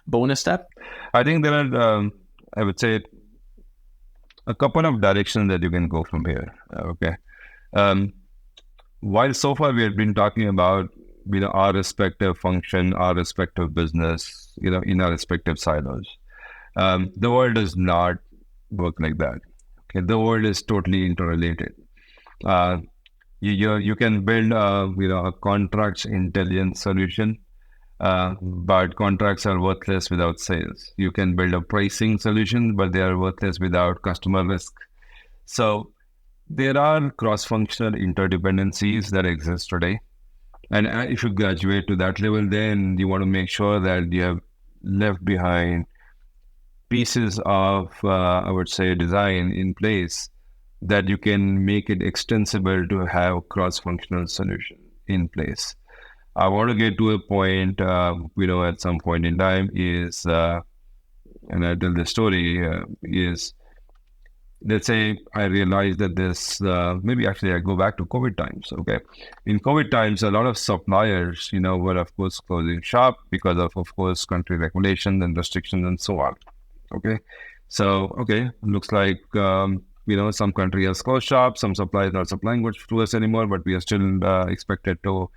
bonus step? I think there are, I would say, a couple of directions that you can go from here. Okay. While so far we have been talking about, our respective function, our respective business, in our respective silos. The world does not work like that. Okay. The world is totally interrelated. You can build a contracts intelligence solution, but contracts are worthless without sales. You can build a pricing solution, but they are worthless without customer risk. So there are cross-functional interdependencies that exist today. And if you graduate to that level, then you want to make sure that you have left behind pieces of, I would say, design in place that you can make it extensible to have cross-functional solution in place. I want to get to a point, at some point in time is, and I tell the story, is, let's say I realize that this, maybe actually I go back to COVID times, okay? In COVID times, a lot of suppliers, were of course closing shop because of course, country regulations and restrictions and so on, okay? So, okay, looks like, some country has closed shop, some suppliers not supplying goods to us anymore, but we are still expected to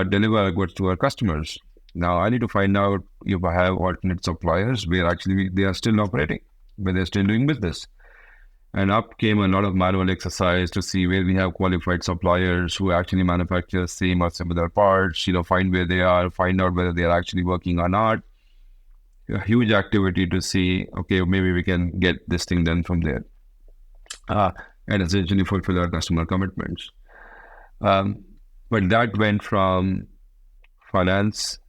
deliver goods to our customers. Now I need to find out if I have alternate suppliers where actually they are still operating. where they're still doing business. And up came a lot of manual exercise to see where we have qualified suppliers who actually manufacture same or similar parts, find where they are, find out whether they are actually working or not. A huge activity to see, okay, maybe we can get this thing done from there. And essentially fulfill our customer commitments. But that went from finance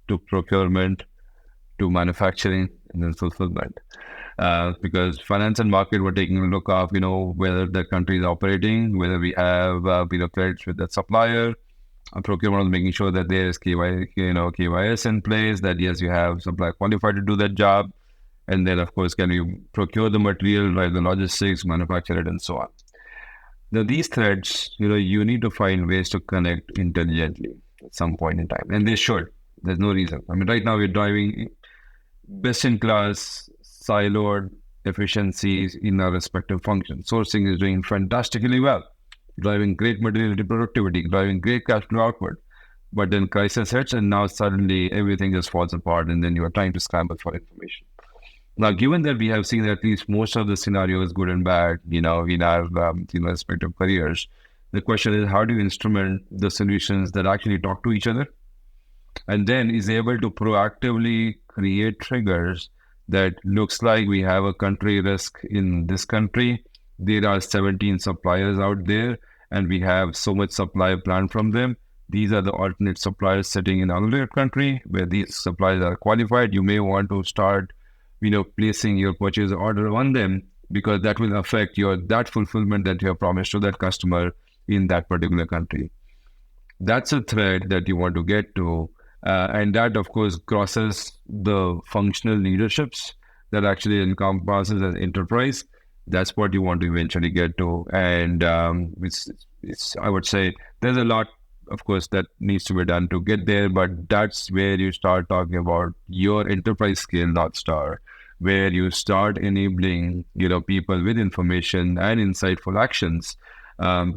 to procurement to manufacturing and then fulfillment. Because finance and market were taking a look of, whether the country is operating, whether we have, credits with that supplier. Procurement was making sure that there is KYS in place, that yes, you have supplier qualified to do that job. And then, of course, can you procure the material, the logistics, manufacture it, and so on. Now, these threads, you need to find ways to connect intelligently at some point in time. And they should. There's no reason. Right now we're driving best-in-class, siloed efficiencies in our respective functions. Sourcing is doing fantastically well, driving great material productivity, driving great cash flow output. But then crisis hits, and now suddenly everything just falls apart, and then you are trying to scramble for information. Now, given that we have seen at least most of the scenarios, good and bad, in our respective careers, the question is, how do you instrument the solutions that actually talk to each other? And then is able to proactively create triggers that looks like we have a country risk in this country. There are 17 suppliers out there, and we have so much supply planned from them. These are the alternate suppliers sitting in another country where these suppliers are qualified. You may want to start placing your purchase order on them, because that will affect that fulfillment that you have promised to that customer in that particular country. That's a thread that you want to get to. And that, of course, crosses the functional leaderships that actually encompasses an enterprise. That's what you want to eventually get to. And it's I would say there's a lot, of course, that needs to be done to get there. But that's where you start talking about your enterprise scale North Star, where you start enabling people with information and insightful actions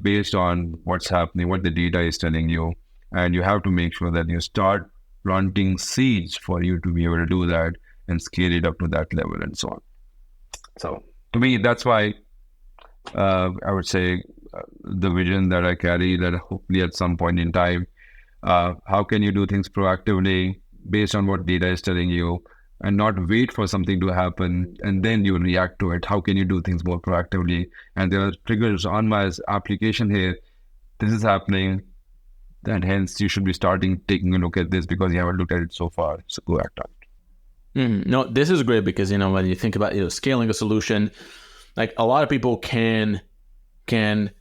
based on what's happening, what the data is telling you. And you have to make sure that you start planting seeds for you to be able to do that and scale it up to that level and so on. So to me, that's why I would say the vision that I carry, that hopefully at some point in time, how can you do things proactively based on what data is telling you, and not wait for something to happen and then you react to it? How can you do things more proactively? And there are triggers on my application here. This is happening, and hence you should be taking a look at this because you haven't looked at it so far. So go act on it. No, this is great because, when you think about scaling a solution, like a lot of people can kind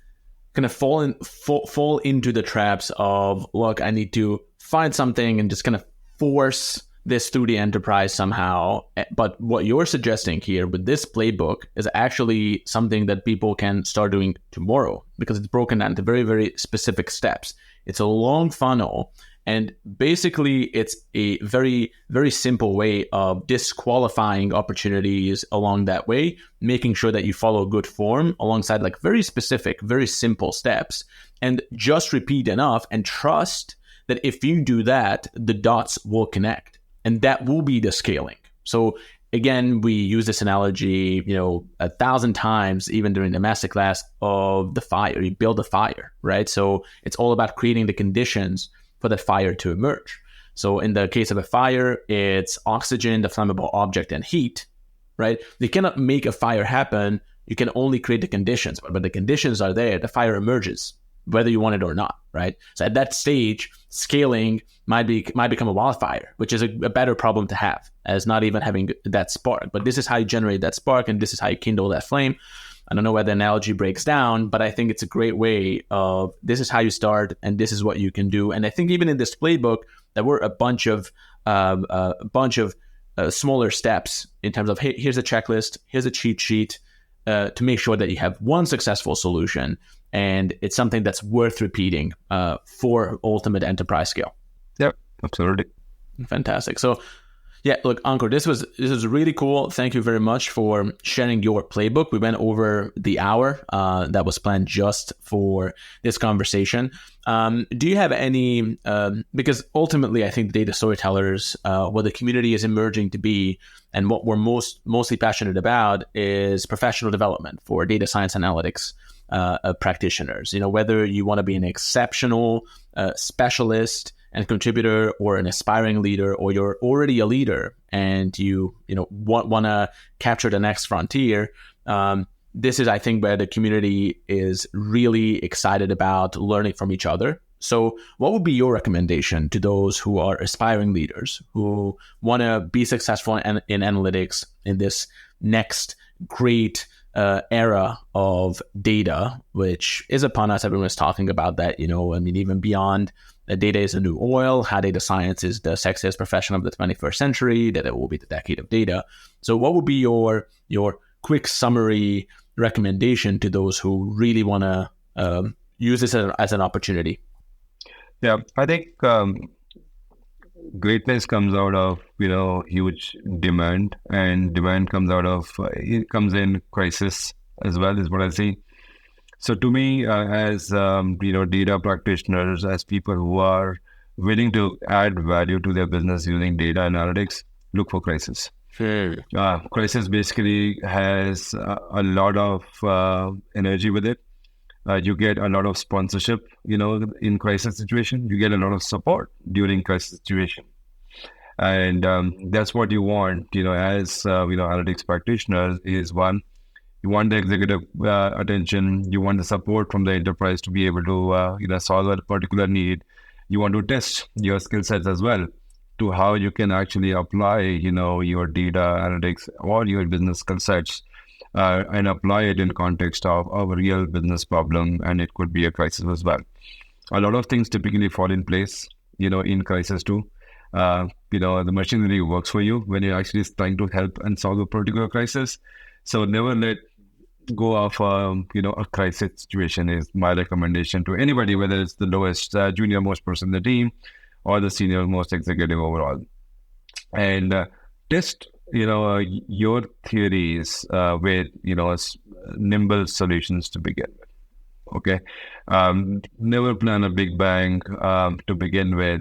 of fall into the traps of, look, I need to find something and just kind of force this through the enterprise somehow. But what you're suggesting here with this playbook is actually something that people can start doing tomorrow, because it's broken down into very, very specific steps. It's a long funnel, and basically it's a very, very simple way of disqualifying opportunities along that way, making sure that you follow good form alongside very specific, very simple steps, and just repeat enough and trust that if you do that, the dots will connect. And that will be the scaling. So again, we use this analogy, 1,000 times, even during the masterclass, of the fire. You build a fire, right? So it's all about creating the conditions for that fire to emerge. So in the case of a fire, it's oxygen, the flammable object, and heat, right? You cannot make a fire happen. You can only create the conditions. But the conditions are there, the fire emerges, whether you want it or not, right? So at that stage, scaling might become a wildfire, which is a better problem to have, as not even having that spark. But this is how you generate that spark, and this is how you kindle that flame. I don't know where the analogy breaks down, but I think it's a great way of, this is how you start, and this is what you can do. And I think even in this playbook, there were a bunch of smaller steps in terms of, hey, here's a checklist, here's a cheat sheet to make sure that you have one successful solution. And it's something that's worth repeating for ultimate enterprise scale. Yep, absolutely. Fantastic. So Yeah, look, Ankur, this was really cool. Thank you very much for sharing your playbook. We went over the hour that was planned just for this conversation. Do you have any? Because ultimately, I think data storytellers, what the community is emerging to be, and what we're mostly passionate about, is professional development for data science analytics practitioners. Whether you want to be an exceptional specialist and contributor, or an aspiring leader, or you're already a leader and you want to capture the next frontier. This is, I think, where the community is really excited about learning from each other. So what would be your recommendation to those who are aspiring leaders who want to be successful in analytics in this next great era of data, which is upon us? Everyone's talking about that, even beyond data is the new oil, how data science is the sexiest profession of the 21st century, that it will be the decade of data. So what would be your quick summary recommendation to those who really want to use this as an opportunity? Yeah, I think greatness comes out of, huge demand, and demand comes out of, it comes in crisis as well, is what I see. So to me, as data practitioners, as people who are willing to add value to their business using data analytics, look for crisis. Sure. Crisis basically has a lot of energy with it. You get a lot of sponsorship, in crisis situation. You get a lot of support during crisis situation. And that's what you want, as, analytics practitioners is one. You want the executive attention. You want the support from the enterprise to be able to, solve a particular need. You want to test your skill sets as well to how you can actually apply, your data analytics or your business skill sets and apply it in context of a real business problem. And it could be a crisis as well. A lot of things typically fall in place, in crisis too. The machinery works for you when you're actually trying to help and solve a particular crisis. So never let go of, a crisis situation is my recommendation to anybody, whether it's the lowest, junior most person in the team or the senior most executive overall. And test, your theories with, nimble solutions to begin with. Okay. Never plan a big bang to begin with.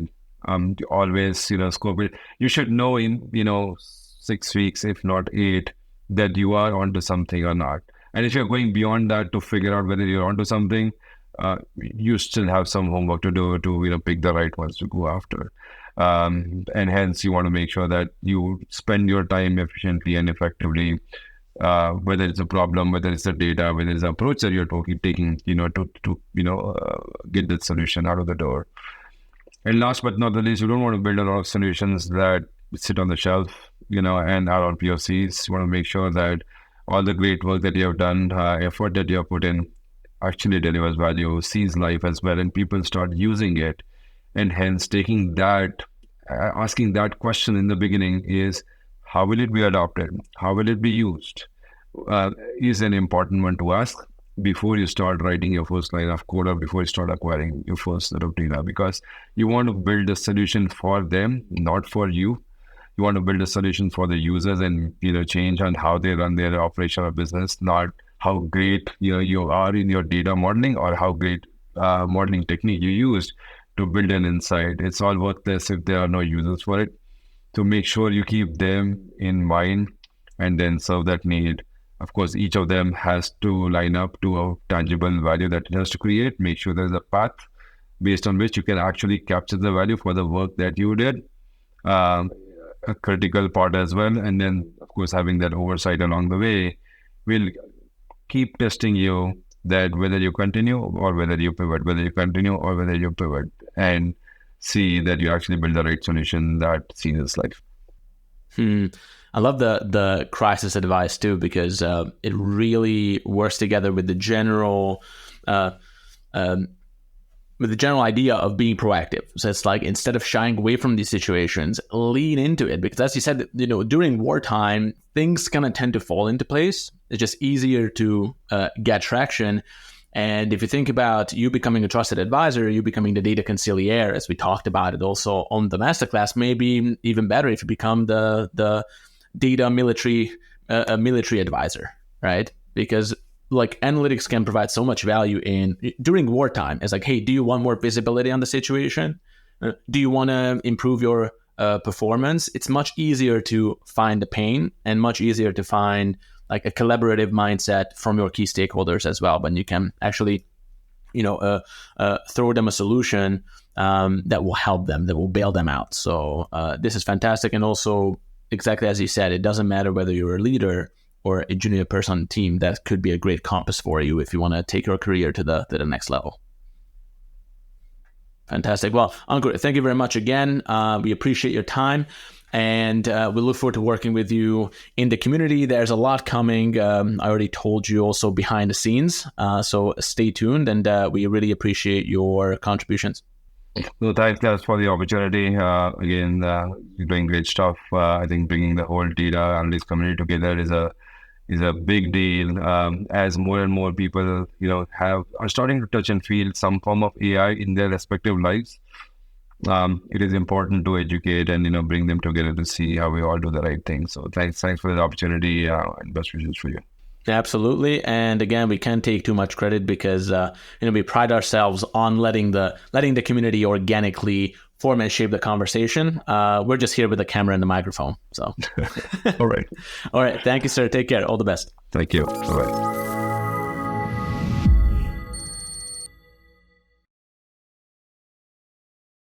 Always, scope it. You should know in, 6 weeks, if not 8, that you are onto something or not. And if you're going beyond that to figure out whether you're onto something, you still have some homework to do to, pick the right ones to go after. And hence you want to make sure that you spend your time efficiently and effectively, whether it's a problem, whether it's the data, whether it's the approach that you're taking, to get that solution out of the door. And last but not the least, you don't want to build a lot of solutions that sit on the shelf, and are on POCs. You want to make sure that all the great work that you have done, effort that you have put in, actually delivers value, sees life as well, and people start using it. And hence taking that, asking that question in the beginning is, how will it be adopted? How will it be used? Is an important one to ask before you start writing your first line of code or before you start acquiring your first set of data, because you want to build a solution for them, not for you. You want to build a solution for the users and, change on how they run their operation or business, not how great you are in your data modeling or how great modeling technique you used to build an insight. It's all worthless if there are no users for it. So make sure you keep them in mind and then serve that need. Of course, each of them has to line up to a tangible value that it has to create. Make sure there's a path based on which you can actually capture the value for the work that you did. A critical part as well. And then, of course, having that oversight along the way will keep testing you that whether you continue or whether you pivot, and see that you actually build the right solution that sees life. I love the crisis advice too, because it really works together with the general idea of being proactive. So it's like, instead of shying away from these situations, lean into it. Because as you said, during wartime, things kind of tend to fall into place. It's just easier to get traction. And if you think about you becoming a trusted advisor, you becoming the data conciliaire, as we talked about it also on the masterclass, maybe even better if you become the data military advisor, right? Because like analytics can provide so much value during wartime. It's like, hey, do you want more visibility on the situation? Do you want to improve your performance? It's much easier to find the pain and much easier to find like a collaborative mindset from your key stakeholders as well. But you can actually, throw them a solution that will help them, that will bail them out. So this is fantastic. And also, exactly as you said, it doesn't matter whether you're a leader or a junior person on the team. That could be a great compass for you if you want to take your career to the next level. Fantastic. Well, Ankur, thank you very much again. We appreciate your time. And we look forward to working with you in the community. There's a lot coming. I already told you also behind the scenes. So stay tuned, and we really appreciate your contributions. No, thanks, guys, for the opportunity. Again, you're doing great stuff. I think bringing the whole data analytics community together is a big deal. As more and more people, are starting to touch and feel some form of AI in their respective lives. It is important to educate and bring them together to see how we all do the right thing. So thanks for the opportunity, and best wishes for you. Absolutely. And again, we can't take too much credit because we pride ourselves on letting the community organically form and shape the conversation. We're just here with the camera and the microphone. So All right. All right. Thank you, sir. Take care. All the best. Thank you. Bye-bye.